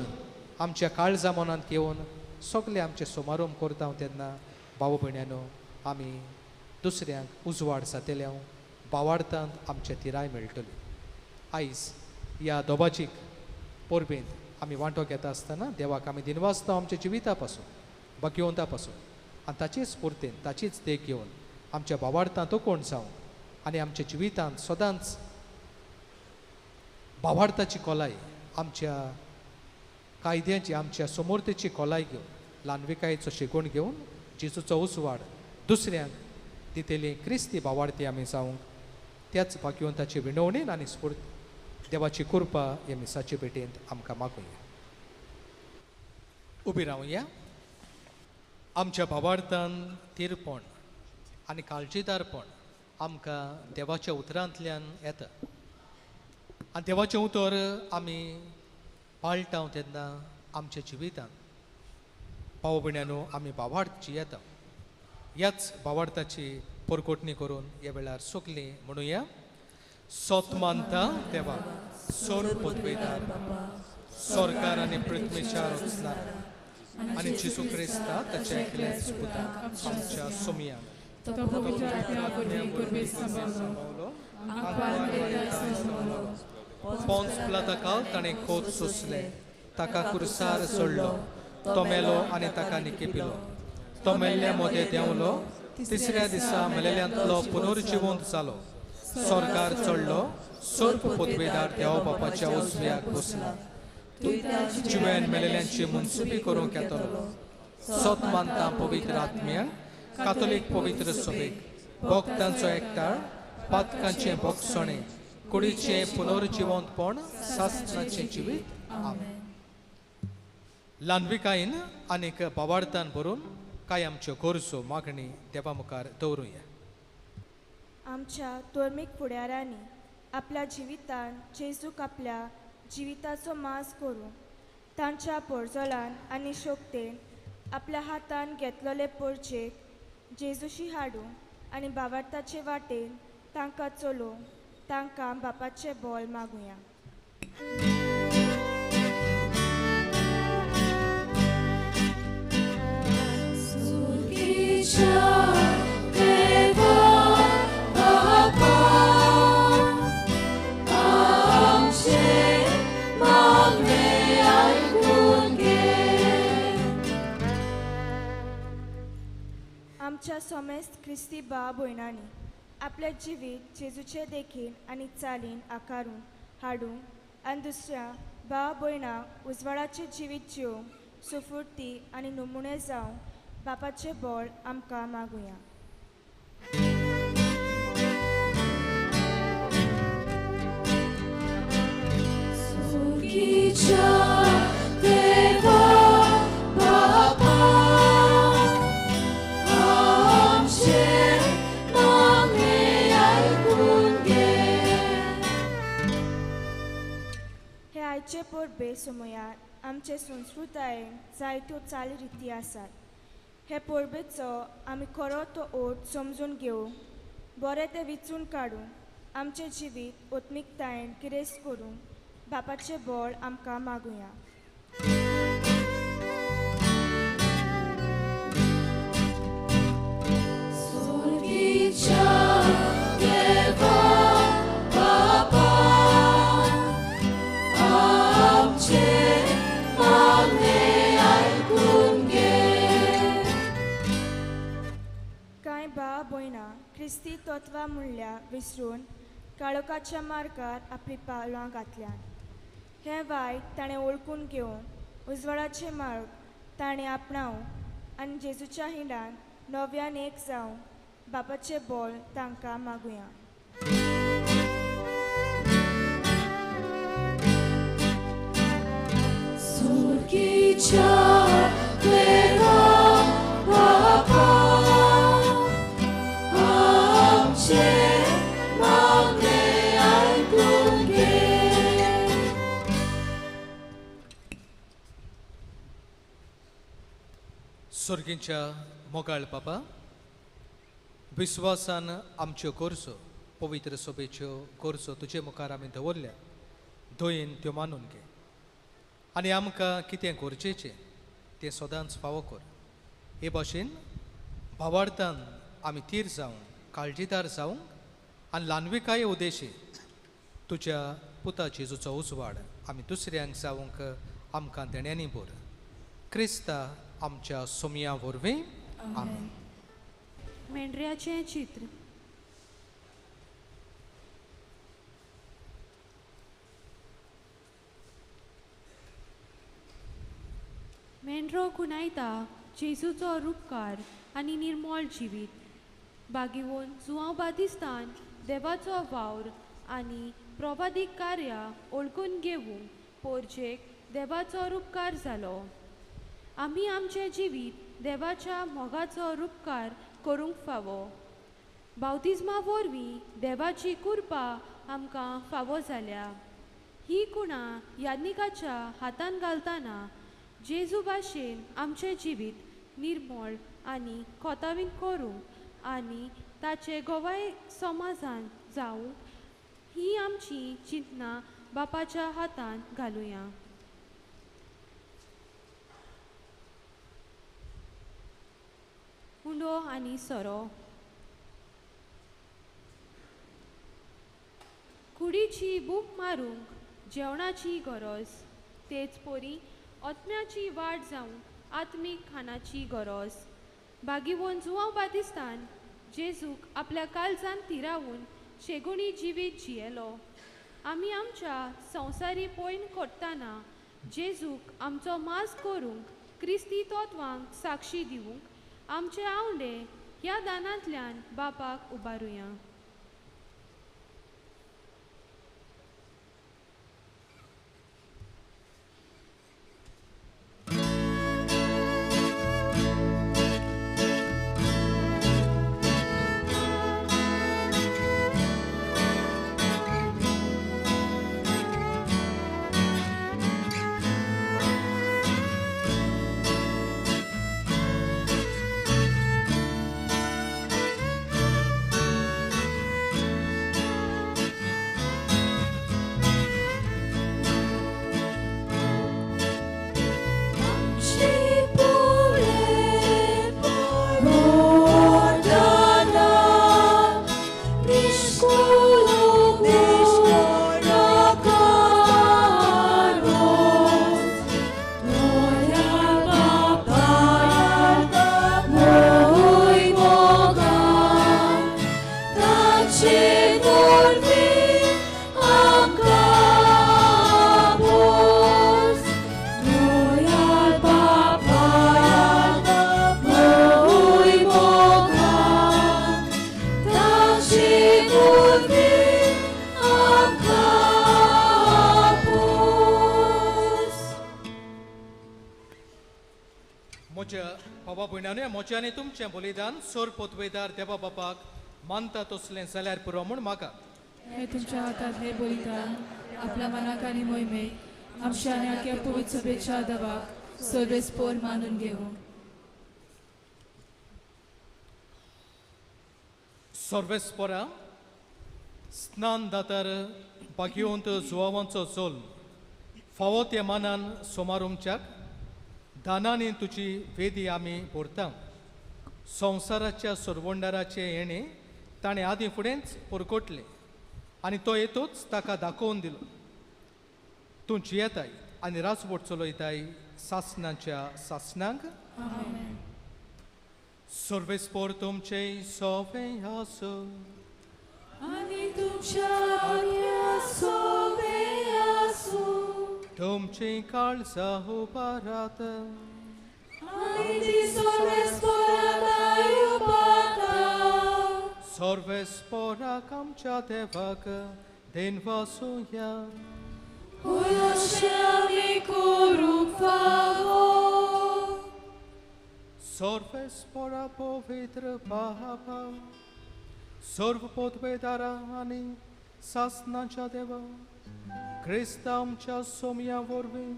आमच्या काळजा मनांत घेवन सगळे आमचे समारंभ करता तेन्ना भाव भयण्यानो आमी दुसऱ्यांक उजवाड जातल्या भावार्थांत आमचे तिराय मेळटली. आयज ह्या दोबाचीक परबेंत आमी वांटो घेता आसतना देवाक आमी दिनवासता आमच्या जिविता पासून भगवंता पासून आनी ताचेच स्फूर्तेन ताचीच देख घेवन आमच्या भावार्थांत कोण जावं आनी आमच्या जिवितांत सदांच भावार्थाची खोलाय, आमच्या कायद्याची, आमच्या समोर्तेची खोलाय घेवन ल्हानविकायेचो शिकवण घेवन जेजूचो उसवाड दुसऱ्यांक दितेली क्रिस्ती भावार्थी आमी जावंक त्याच भाग्यवंताची विणवणेन आनी स्फूर्त देवाची कृपा हे मिसाचे भेटेंत आमकां मागुया. उबी रावया. आमच्या भावार्थान तीरपण आनी काळजीदारपण आमकां देवाच्या उतरांतल्यान येता. आनी देवाचें उतर आमी पाळटाव तेन्ना आमच्या जिवितांत भाव भयण्यानो आमी भावार्थ येता. ह्याच भावार्थाची पोरकोटणी करून ह्या वेळार सगलीं म्हणुया. सोत मानता देवा सोर पोतवेदार सरकार आनी पृथ्वीच्या रचणार आनी जेजू क्रिस्ता ताच्या एकल्याच पुताक आमच्या सोमयान पोंच पिलाताका ताणें खोत सोंसले, ताका कुर्सार सोडलो, तो मेलो आनी ताका निकेपिलो. तो मेल्ल्या मोदे देंवलो, तिसऱ्या दिसा मेलेल्यांतलो पुनर्जिवंत जालो, सरकार चडलो, सर्प पोतवेदार देवा बापाच्या उजव्याक बसला. जिवेन मेलेल्यांची मुनसुबी करूंक येतलो. सोत मानता पवित्र आत्म्याक, कातोलीक पवित्र सभेक, भक्तांचो एकठाळ, पातकांचें भोगसणें, कुडीचें पुनर्जिवंतपण, सासणाचें जिवीत. आमेन. ल्हानविकायेन आनीक भावार्थान भरून कांय आमच्यो गरजो मागणी देवा मुखार दवरुया.
आमच्या धर्मीक फुडाऱ्यांनी आपल्या जिवितान जेजूक आपल्या जिविताचो माज करून तांच्या पोरजोलान आनी शोकतेन आपल्या हातान घेतलेले पोरचेक जेजूशी हाडूंक आनी भावार्थाचे वाटेन तांकां चलोवंक तांकां बापाचे बोल मागुया. आमच्या समेस्त क्रिस्ती भाव भयणांनी आपले जिवीत जेजूचे देखीन आनी चालीन आकारून हाडूंक आनी दुसऱ्या भाव भयणांक उजवाडाचे जिवीत जिवंक सुफुर्ती आनी नमुणे जावं बापाचे बोळ आमकां मागुया. हे आयचे परबे समयार आमचे संस्कृतायेन जायत्यो चालीरिती आसात. हे परबेचो आमी खरो तो ओट समजून घेवंक बरें तें विचून काडूंक आमचें जिवीत ओत्मिकतायेन किरेस्त करूंक बापाचे बोळ आमकां मागुया. कांय भाव भयणां क्रिस्ती तत्वां म्हणल्यार विसरून काळोखाच्या मार्गार आपली पावलां घातल्यान. हें वायट ताणें ओळखून घेवन उजवाडाचे मार्ग ताणें आपणावंक आनी जेजूच्या हिंडान नव्यान एक जावं बापाचे बोळ तांकां मागुया.
सर्गींच्या मोगाळ बाबा, विस्वासान आमच्यो गरजो पवित्र सभेच्यो गरजो तुजे मुखार आमी दवरल्या, धोयेन त्यो मानून घे आनी आमकां कितें गरजेचें तें सदांच फावो कर. हे भाशेन भावार्थान आमी तीर जावं काळजीदार जावं आनी ल्हानविकाये उद्देशी तुज्या पुता जेजूचो उजवाड आमी दुसऱ्यांक जावंक आमकां देण्यांनी भर. क्रिस्ता आमच्या सोमया वरवीं. आमेन.
मेंढऱ्याचें चित्र. मेंढरो गुणायता जेजूचो उपकार आनी निर्मळ जिवीत बागिवून जुआंव बातिस्तान देवाचो वावर आनी प्रभादीक कार्यां ओळखून घेवूंक पोरचेक देवाचो उपकार जालो आमी आमचें जिवीत देवाच्या मोगाचो उपकार करूंक फावो. बावतिजमा वरवीं देवाची कृपा आमकां फावो जाल्या. ही कुणां याज्ञिकाच्या हातान घालतना जेजू भाशेन आमचें जिवीत निर्मळ आनी कोतावीन करूंक आनी ताचे गोवाय समाजान जावंक ही आमची चिंतना बापाच्या हातान घालुया. उंडो आनी सोरो. कुडीची भूक मारूंक जेवणाची गरज, तेच परी आत्म्याची वाड जावं आत्मीक खाणाची गरज. बागीवोन जुवांव बातिस्तान जेजूक आपल्या काळजान तिरावून शेगुणी जिवीत जियेलो. आमी आमच्या संवसारी पयण करतना जेजूक आमचो माज करूंक क्रिस्ती तत्वांक साक्षी दिवंक आमचे आवंडे ह्या दानांतल्यान बापाक उबारुया.
बाबा भयणांनी मोचे आनी तुमचें बलिदान सोर पोतवेदार देवा बापाक मानता तसलें जाल्यार पुरो म्हूण म्हाका.
हे तुमच्या हातांतले बलिदान आपल्या मनाक आनी मोहिमेक आमच्या आनी आख्या पवित्र सभेच्या दबाक सर्वेस्पोर मानून घेवंक.
सर्वेस्पोरा स्नान दातार बागीवंत जुवावांचो चोल फावो त्या मानान सोमारुमच्याक दानांनी तुजी वेदी आमी भरता. संवसाराच्या सोरवंडाराचे येणे ताणें आदीं फुडेंच परकोटले आनी तो येतूच ताका दाखोवन दिलो. तूं जियेताय आनी राजवट चलयताय सासणांच्या सासणांक. सर्वेस्पोर तुमचे सोवे आसो
आनी तुमच्या आज्ञा सोवे आसो.
तुमची काळजा उबारात
आनी ती सर्वेस्पोराकाय उबारता.
सर्वेस्पोराक आमच्या देवाक देणवासुया.
होय अशें आमी करूंक फावो.
सर्वेस्पोरा पवित्र बाबा सर्व पोतवेदारा आनी सासणाच्या देवा क्रिस्ता आमच्या सोमया वरवीं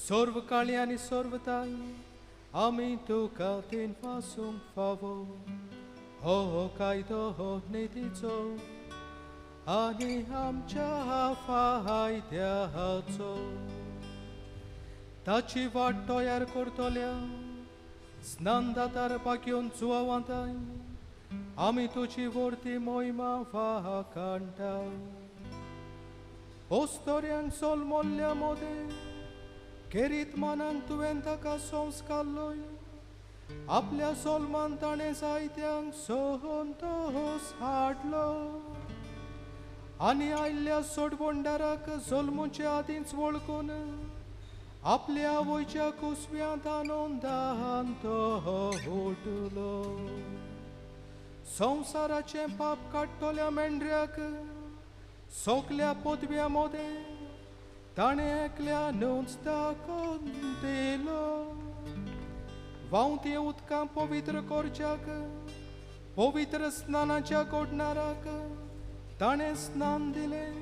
सर्व काळी आनी सर्वताय आमी तुका देणवासूंक फावो. हो कायदो हो नितीचो आनी आमच्या फायद्याचो ताची वाट तयार करतल्या स्नान दातार बागीवन जुवावांताय आमी तुजी वर्ती मोहिमा वाकांटाय. ओस्तोऱ्यांक सोल मोल्ल्या मोदे केरीत मानांक तुवें ताका संस्कारलोय. आपल्या सोलमान ताणें जायत्यांक सोहून तोस हाडलो आनी आयिल्ल्या सोडबोंडाराक जोल्मुचे आदींच वळखून आपल्या आवयच्या कुसव्यांत आनंदान तो उठलो. संवसाराचें पाप काडटल्या मेंढऱ्याक सोगल्या पदव्या मोदे ताणें एकल्या न्हूच दाखोवन दिलो. व्हांव ते उदकां पवित्र करच्याक पवित्र स्नानाच्या कोडणाराक ताणें स्नान दिलें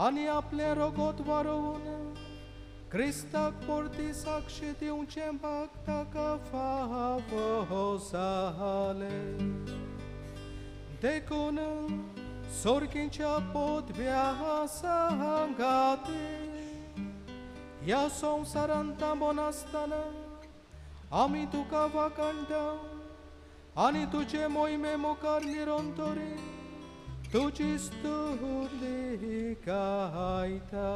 आनी आपले रगत वारोवन क्रिस्ताक परती साक्षी दिवचें भक्ताका फावो जालें. देखून सोर्गीच्या पदव्या सांगाती ह्या संवसारांत थांबोन आसतना आमी तुका वाकणटा आनी तुजे मोहिमे मुखार निरंतरी तुजी स्तुती गायता.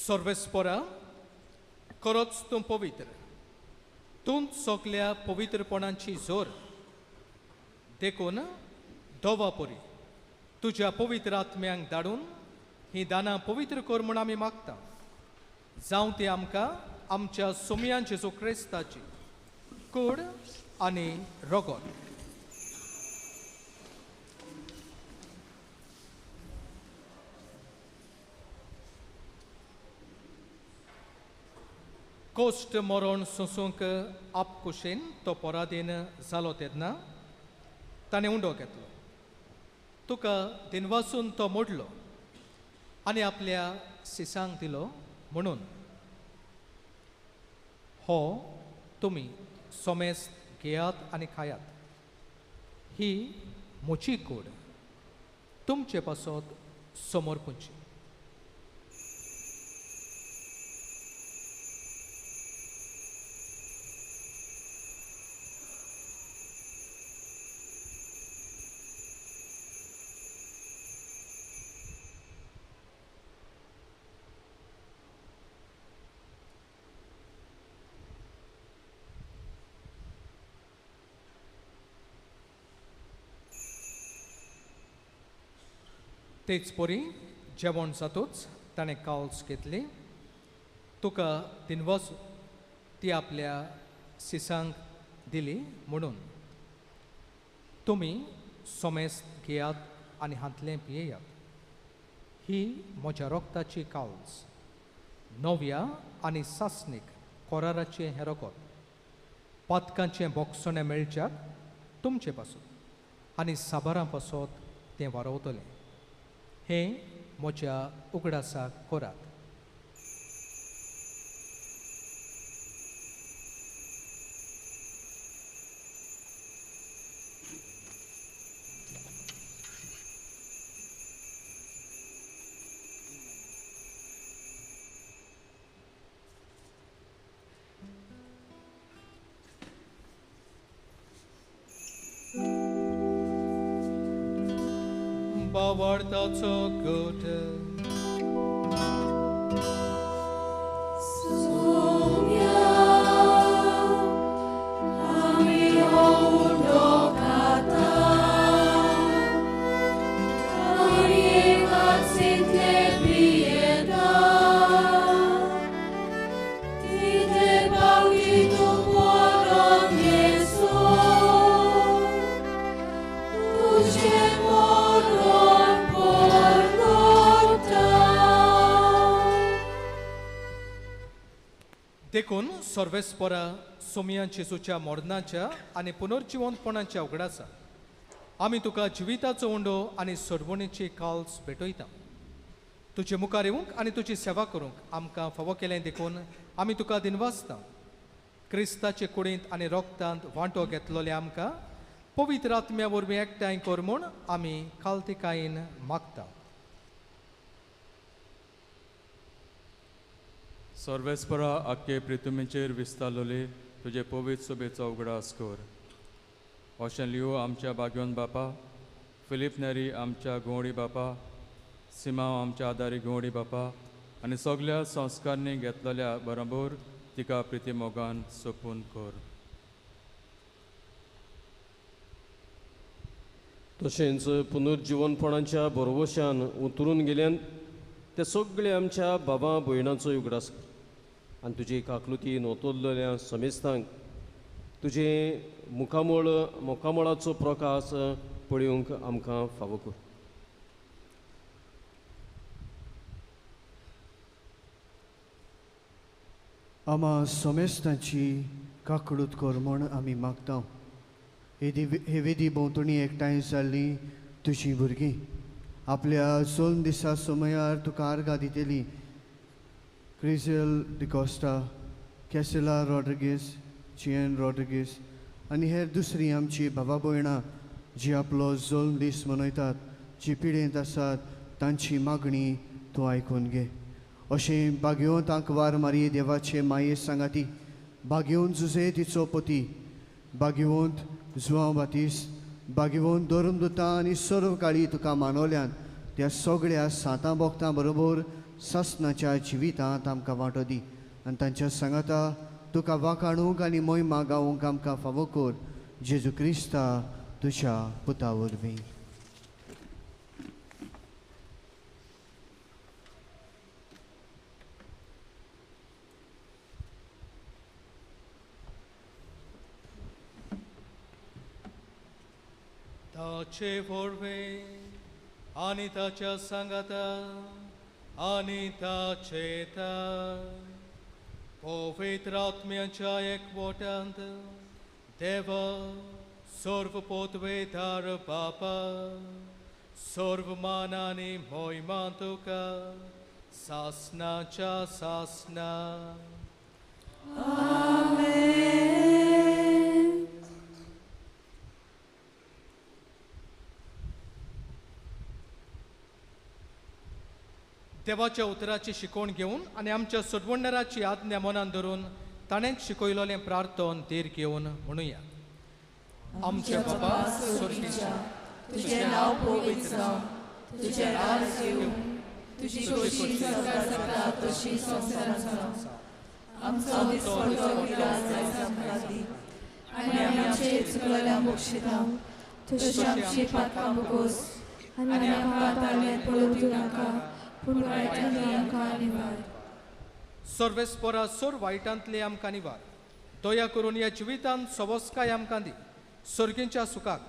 सर्वेस्परा खरोच तूं पवित्र, तूंच सगल्या पवित्रपणाची जोर. देखून दोवापुरी तुज्या पवित्र आत्म्यांक धाडून ही दानां पवित्र कर म्हूण आमी मागता. जावं ती आमकां आमच्या सोमयान जेजू क्रिस्ताची कूड आनी रगत. कोश्ट मरण सोसूंक आपकुशेन तो पराधीन जालो तेन्ना ताणें उंडो घेतलो. तुका दिनवासून तो मोडलो आनी आपल्या सिसांक दिलो म्हणून हो तुमी सोमेस्त घेयात आनी खायात. ही म्हजी कूड तुमचे पासत समोर पुंची. तेच परी जेवण जातूच ताणें कावल्स घेतली. तुका दिनवास ती आपल्या सिसांक दिली म्हणून तुमी सोमेस्त घेयात आनी हातलें पियेयात. ही म्हज्या रोगताची कावल्स, नव्या आनी सासणीक कोराराचें हें रगत, पातकांचें बोगसणें मेळच्याक तुमचे पासत आनी साबारां पासत तें वारोवतलें. हें म्हज्या उगडासाक करात. Bawartaco gote देखून सर्वेस्परा सोमया जेजूच्या मरणाच्या आनी पुनर्जिवंतपणाच्या उगडासा आमी तुका जिविताचो उंडो आनी सोडवणेची काल्स भेटयता. तुजे मुखार येवंक आनी तुजी सेवा करूंक आमकां फावो केलें देखून आमी तुका दिनवासता. क्रिस्ताचे कुडींत आनी रोगतांत वांटो घेतलोले आमकां पवित्र आत्म्या वरवीं एकठांय कर म्हूण आमी खालतिकायेन मागता.
सर्वेस्परा आख्खे प्रितुमेचेर विस्तारलोले तुजे पवित्र सोबेचो उगडास कर. अशें लियो आमच्या बागयोन बापा, फिलीप नेरी आमच्या गोवडी बापा, सिमांव आमच्या आदारी गोवडी बापा आनी सगळ्या संस्कारनी घेतलेल्या बरोबर तिका प्रिती मोगान सोपून कर.
तशेंच पुनर्जीवनपणाच्या बरोवशान उतरून गेल्यान ते सगळे आमच्या बाबा भयणांचो उगडास कर आनी तुजी काकलुती नोतोल्ल्या समेस्तांक तुजे मुखामळाचो प्रकाश पळोवंक आमकां फावो कर.
आमा समेस्तांची काकडूत कर म्हूण आमी मागता. हे विधी भोंवतणी एकठांय जाल्ली तुजी भुरगीं आपल्या 2 दिसा समयार तुका आर्गां दितेली क्रिझेल डिकोस्टा, कॅसेला रॉड्रिगीस, चियन रॉड्रिगीस आनी हेर दुसरीं आमची भावा भयणां जी आपलो जल्म दीस मनयतात, जी पिडेंत आसात, तांची मागणी तूं आयकून घे. अशें बागयोंत आंकवार मारी देवाचे माये सांगाती, बागयोंत जुजे तिचो पती, बागयोंत जुआंव बातिस्त, बागयोंत धर्मदुतां आनी सर्व काळी तुका मानवल्यान त्या सगळ्या सातां भोगतां बरोबर सासणाच्या जिवितांत आमकां वांटो दी आनी तांच्या सांगाता तुका वाखाणूंक आनी मोहिमा गावूंक आमकां फावो कर. जेजू क्रिस्ता तुज्या पुता वरवीं.
ताचे वरवीं आनी ताच्या सांगाता आनी ताचेता पवित्र आत्म्याच्या एकवटांत देवा सर्व पोतवेदार बापा सर्व मान आनी मोहिमा तुका सासनाच्या सासना. देवाच्या उतराची शिकवण घेवन आनी आमच्या सदवंडराची आज्ञा मनान धरून ताणें शिकयलोलें प्रार्थन धीर घेवन म्हणुया. आमच्या बाबा स्वर्गीच्या,
तुझें नांव पवित्र जावं, तुजें राज येवं, तुजी कशी सरकार जाता तशी संवसारांत जावं. आमचो दिसपडटो गिरास आयज आमकां दी आनी आमी आमचे चुकलेल्यांक बक्षिता तशें आमची पातकां मुगोस आनी आमकां ताळमेत पळोवंक नाका पूण वायटांतली आमकां निवार.
सर्वेस्परा सोर वायटांतले आमकां निवार. दया करून ह्या जिवितांत सवस्काय आमकां दी सर्गीच्या सुखाक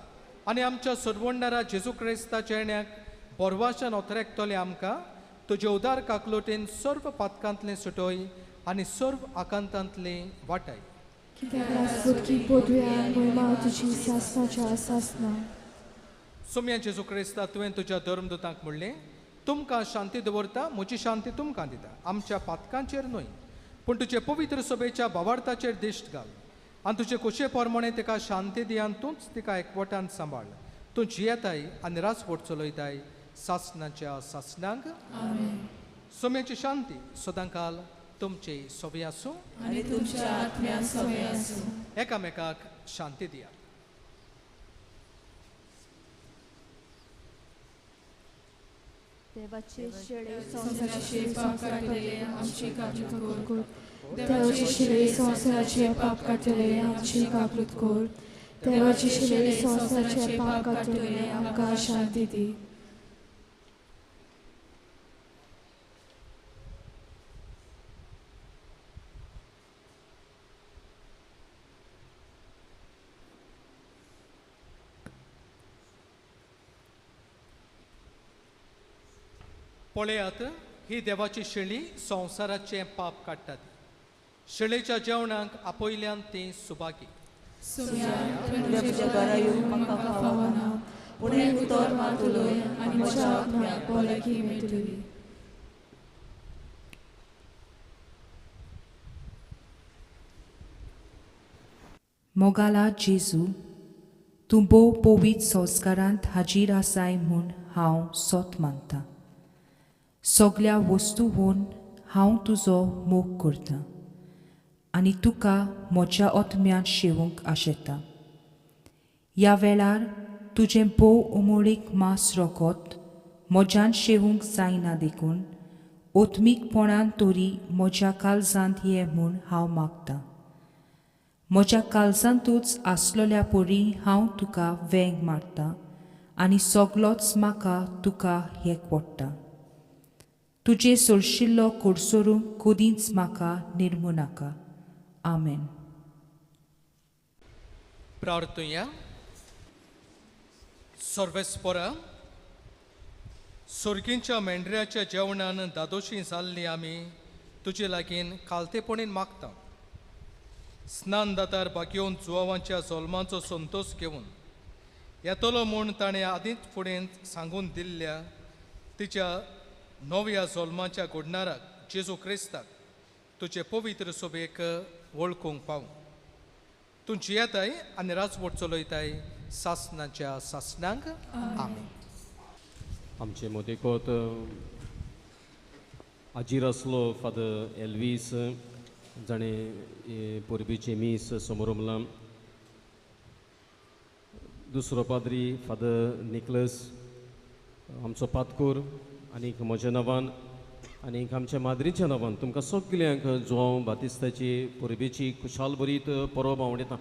आनी आमच्या सदवंडरा जेजू क्रिस्ताच्या येण्याक बोरवाशान ओतरेकतले आमकां तुजे उदार काकलोटेन सर्व पातकांतले सुटोय आनी सर्व आकांतांतले वाटाय. सोम्या जेजू क्रिस्ता तुवें तुज्या धर्मदुतांक म्हणलें तुमकां शांती दवरता, म्हजी शांती तुमकां दिता. आमच्या पातकांचेर न्हय पूण तुजे पवित्र सभेच्या भावार्थाचेर दिश्ट घाल आनी तुजे खोशे प्रमाणे तिका शांती दी आनी तूंच तिका एकवटान सांबाळ. तूं जियेताय आनी रासपोट चलयताय सासनाच्या सासनांक. सोम्याची शांती सदांकाल तुमचे सोबे आसूं
आनी तुमच्या आत्म्यान सोबे आसूं.
एकामेकाक शांती दिया.
देवाचे शेळे
संवसाराचे पाप काडटले आमची काकूत कर. देवाचे शेळे संवसाराचे पाप काडटले आमची काकूत कर. देवाचे शेळे संवसाराचे पाप काडटले आमकां शांती दी.
पळयात ही देवाची शेळी संवसाराचे पाप काडटात. शेळेच्या जेवणाक आपयल्यान ती सुभागी.
तुज्या घरा येवंक म्हाका फावना पूण एक उतर मार उलय आनी म्हज्या आत्म्याक भलायकी मेळटली.
मोगाला जेजू तूं भोव पवित्र संस्कारांत हाजीर आसाय म्हूण हांव सोत मानतां. सगळ्या वस्तूंवन हांव तुजो मोग करतां आनी तुका म्हज्या ओतम्यांत शेवूंक आशेतां. ह्या वेळार तुजें भोव उमळीक मास रोगोत म्हज्यान शेवूंक जायना देखून ओतमीकपणान तोरी म्हज्या काळजांत ये म्हूण हांव मागतां. म्हज्या काळजांतूच आसलोल्या परी हांव तुका वेंग मारतां आनी सगळोच म्हाका तुका हेक वडटा. तुजे सोडशिल्लो कोडसोरूंक कदींच म्हाका निर्मू नाका. आमेन.
प्रार्थुया. सर्वेस्परा सुर्गींच्या मेंढऱ्याच्या जेवणान दादोशी जाल्ली आमी तुजे लागीं कालतेपणीन मागता. स्नान दातार बागेवन जुवांच्या जल्माचो संतोश घेवन येतलो म्हूण ताणें आदींच फुडें सांगून दिल्ल्या तिच्या नव्या जल्माच्या घडणाराक जेजू क्रिस्ताक तुजे पवित्र सोबेक वळखूंक पावूं. तूं जियेताय आनी राजवट चलयताय सासणाच्या सासणांक. आमेन.
आमचे मोदेकोत आजीर आसलो फादर एल्वीस जाणें पोरबीचे मीस समोरमला. दुसरो पाद्री फादर निकलस आमचो पातकूर आनीक म्हज्या नांवान आनीक आमच्या माद्रीच्या नांवान तुमकां सगल्यांक जुवांव बातिस्ताची पोरबीची खुशाल बरीत परब हांव दितां.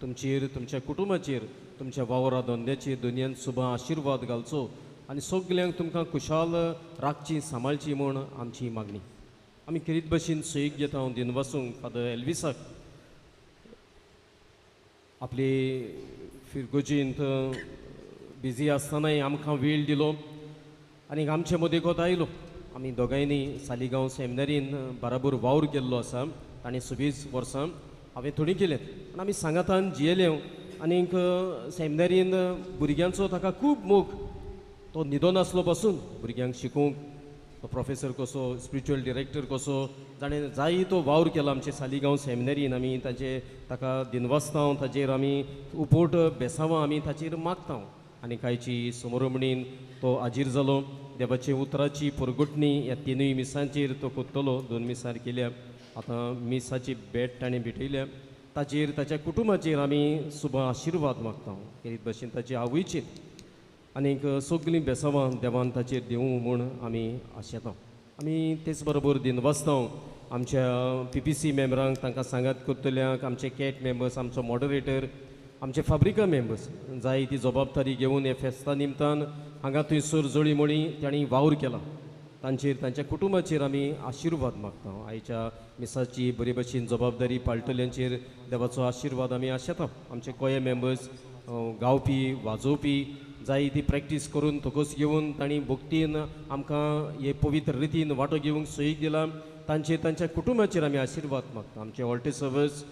तुमचेर तुमच्या कुटुंबाचेर तुमच्या वावरा धंद्याचेर दुनियान सुबा आशिर्वाद घालचो आनी सगल्यांक तुमकां खुशाल राखची सांबाळची म्हूण आमची मागणी. आमी खेरीत भाशेन सईक घेता हांव दिनवासूंक फादर एल्विसाक आपली फिरगोजींत बिजी आसतनाय आमकां वेळ दिलो आनीक आमचे मदेकोत आयलो. आमी दोगांयनी सालिगांव सेमिनारीन बाराबोर वावर केल्लो आसा. ताणें 26 वर्सां हांवें थोडी केल्यात आनी आमी सांगातान जियेले. आनीक सेमिनारीन भुरग्यांचो ताका खूब मोग. तो न्हिदो नासलो पासून भुरग्यांक शिकोवंक. तो प्रोफेसर कसो स्पिरिच्युअल डिरेक्टर कसो जाणें जाय तो वावर केला आमचे सालिगांव सेमिनारीन. आमी ताका दिनवासतांव ताचेर आमी उपोट बेसांवां आमी ताचेर मागता. आनी कांयची समोरमणीन तो आजीर जालो. देवाचे उतराची परगोटणी ह्या तिनूय मिसांचेर तो कोत्तलो. 2 मिसार केल्या. आतां मिसाची भेट ताणें भेटयल्या. ताचेर ताच्या कुटुंबाचेर आमी सुबा आशिर्वाद मागता. खेरीत भाशेन ताचे आवयचेर आनीक सगळीं बेसांवां देवान ताचेर दिवं म्हूण आमी आशेता. आमी तेच बरोबर दिनवासतांव आमच्या PPC मेंबरांक तांकां सांगात करतल्यांक आमचे कॅट मेंबर्स आमचो मॉडरेटर आमचे फाब्रिका मेंबर्स जाय ती जबाबदारी घेवन हे फेस्ता निमतान हांगा थंयसर जळी मळी तांणी वावर केला. तांचेर तांच्या कुटुंबाचेर आमी आशिर्वाद मागता. आयच्या मिसाची बरे भशेन जबाबदारी पाळटल्यांचेर देवाचो आशिर्वाद आमी आशेता. आमचे कोये मेंबर्स गावपी वाजोवपी जाय ती प्रॅक्टीस करून तोकस घेवन तांणी भक्तीन आमकां हे पवित्र रितीन वांटो घेवंक सईक दिला. तांचेर तांच्या कुटुंबाचेर आमी आशिर्वाद मागता. आमचे ऑल्टे सर्वर्स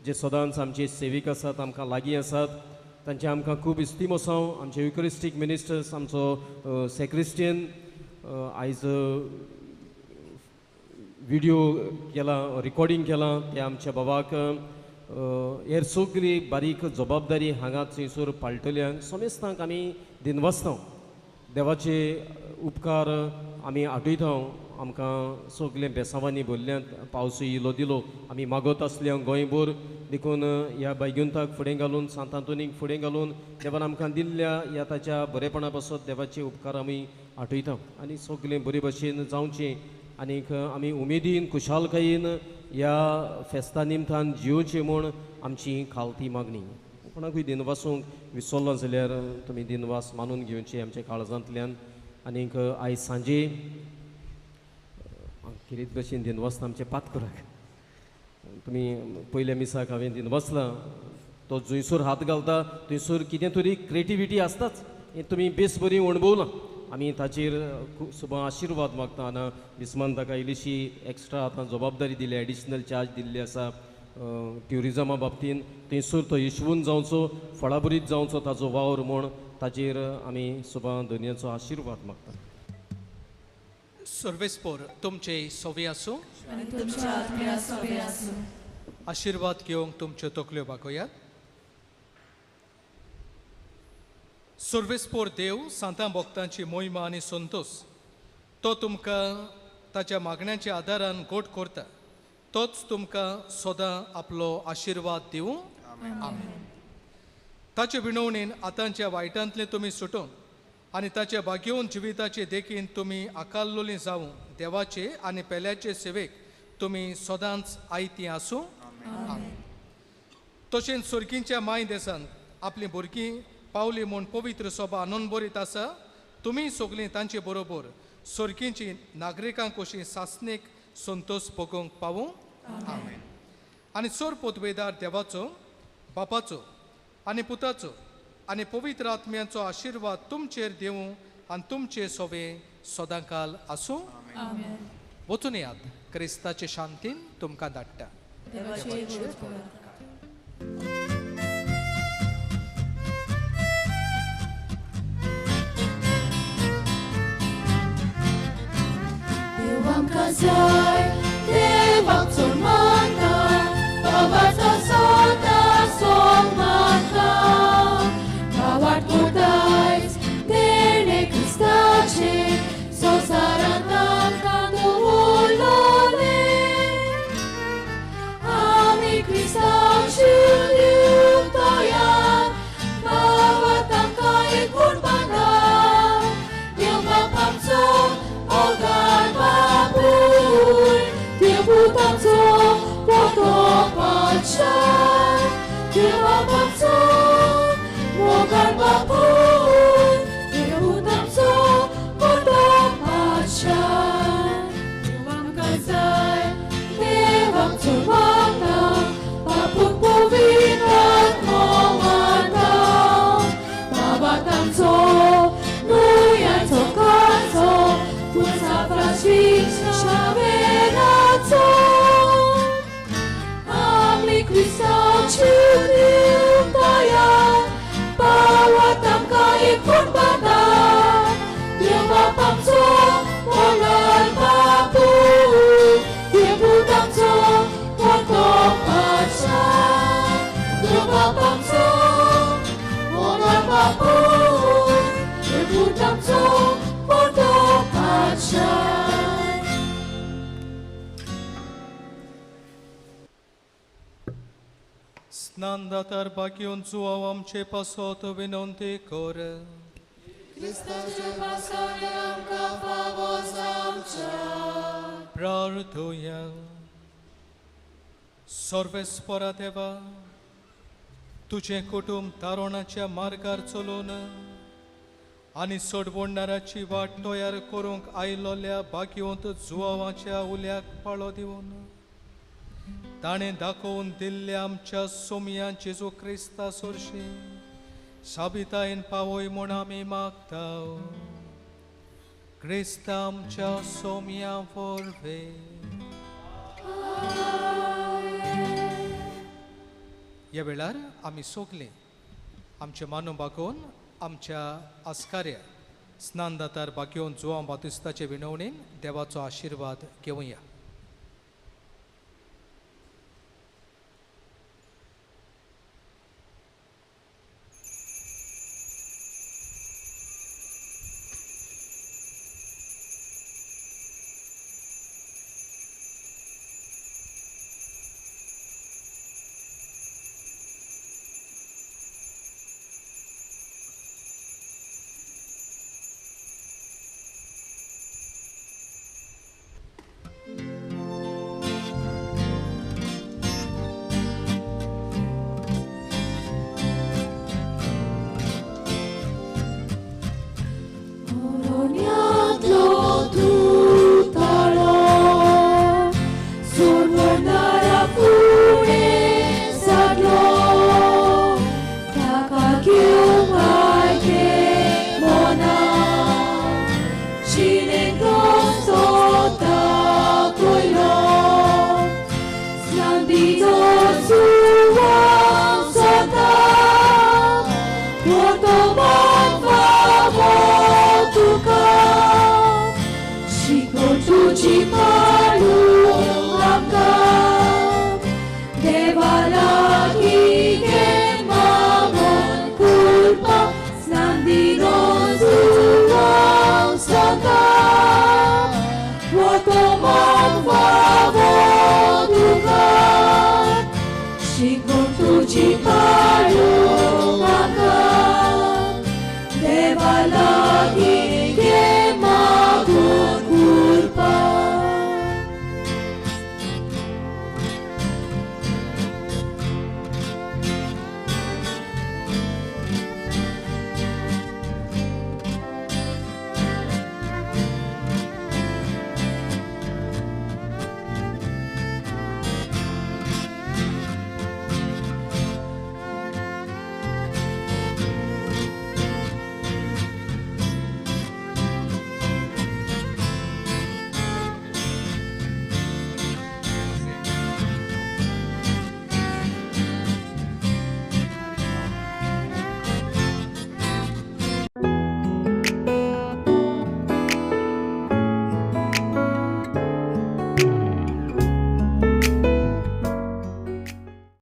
जे सदांच आमचे सेवीक आसात आमकां लागीं आसात तांचे आमकां खूब इस्तीम आसा. आमचे युकरिस्टीक मिनिस्टर्स आमचो सेक्रिस्टियन आयज व्हिडिओ केला रिकॉर्डिंग केलां ते आमच्या बाबाक हेर सगळी बारीक जबाबदारी हांगा थंयसर पाळटल्यांक समेस्तांक आमी दिनवासता. देवाचे उपकार आमी आठयता. आमकां सगळे बेसांवांनी भरल्यांत पावसूय इलो दिलो आमी मागत आसल्यांक गोंयभर देखून ह्या बैगुंताक फुडें घालून सांत आंतोनीक फुडें घालून देवान आमकां दिल्ल्या ह्या ताच्या बरेपणा पासत देवाचे उपकार आमी आठयता. आनी सगळें बरे भशेन जावचें आनीक आमी उमेदीन खुशालकायेन ह्या फेस्ता निमतान जिवचें म्हूण आमची खालती मागणी. कोणाकूय दिनवासूंक विसरलो जाल्यार तुमी दिनवास मानून घेवचे आमच्या काळजांतल्यान. आनीक आयज सांजे कितें भशेन दिनवासता आमचे पातकुराक तुमी पयल्या मिसाक हांवें दिनवासलां तो जंयसर हात घालता थंयसर कितें तरी क्रिएटिविटी आसताच. हें तुमी बेस बरी अणभवलां. आमी ताचेर सुबा आशिर्वाद मागता. आनी बिस्मान ताका इल्लीशी एक्स्ट्रा आतां जबाबदारी दिली एडिशनल चार्ज दिल्ली आसा ट्युरिजमा बाबतीन. थंयसर तो येशवून जावचो फळाबरीत जावचो ताचो वावर म्हूण ताचेर आमी सुबा दुनियाचो आशिर्वाद मागता.
सर्वेस्पोर तुमचे सोवी आसूं
आनी तुमच्या आत्म्या सोबे आसूं.
आशिर्वाद घेवंक तुमच्यो तकल्यो बागोयात. सर्वेस्पोर देव सांतां भक्तांची मोहिमा आनी संतोष तो तुमकां ताच्या मागण्यांच्या आदारान गोट करता तोच तुमकां सदां आपलो आशिर्वाद दिवं आमेन. ताचे विणवणेन आतांच्या वायटांतले तुमी सुटून आनी ताच्या भाग्यवन जिविताचे देखीन तुमी आकाल्लोलीं जावं देवाचे आनी पेल्याचे सेवेक तुमी सदांच आयती आसूं आमेन. तशेंच सुर्गींच्या माय देसान आपलीं भुरगीं पावली म्हूण पवित्र सभा आनंद भरीत आसा तुमी सगळीं तांचे बरोबर सुर्गींची नागरिकां कशी सासणेक संतोष भोगूंक पावूं आमेन. आनी सोर पोतवेदार देवाचो बापाचो आनी पुताचो आनी पवित्र आत्म्याचो आशिर्वाद तुमचेर दिवं आनी तुमचे सोबे सदांकाल आसूं वचून यात क्रिस्ताचे शांतीन तुमकां धाडटा.
आमकां जाय देवाक चोड मानता बाबाचो सदां सोंग मानता भावाट कोतायच तेणे क्रिस्ताचे संवसारांत आमकां दवरलोले आमी क्रिस्तांची तोयार भावात आमकां एकूण बांदा देव बाप आमचो ओगार बापूय देवूत आमचो पोतो पातशाय देव बाप आमचो ओगार बापूय देवूत आमचो पोतो पातशाय देव आमकां जाय देवाक चोड मानता बापूक पवित्र आत्मो मानता बाबाक आमचो नुयांचो कांचो शावेराचो आमी क्रिस्तांची तयार पावत आमकां एकूण बांदा देव बाप आमचो मोगार बापूय देवूत आमचो पोतो पातशाय देव बाप आमचो मोगार बापूय देवूत आमचो पोतो पातशाय.
स्नानदातार भाग्यवन जुवाव आमचे पासत विनंती कर.
क्रिस्ताचे पासोले आमकां फावो जावच्या.
प्रार्थुया. सर्वेस्परा देवा तुझे कुटुंब तारुणाच्या मार्गार चलोवन आनी सोडवणाराची वाट तयार करूंक आयलोल्या भाग्यवंत जुवावाच्या उल्याक पाळो दिवन ताणें दाखोवन दिल्ल्या आमच्या सोमया जेजू क्रिस्ता सोर्शी साबितायेन पावय म्हूण आमी मागता. क्रिस्ता आमच्या सोमया वरवे. ह्या वेळार आमी सोगलीं आमचे मानू बागोवन आमच्या आस्कार्या स्नानदातार भाग्यवन जुआंव बातिस्ताचे विनवणेन देवाचो आशिर्वाद घेवया.
Ci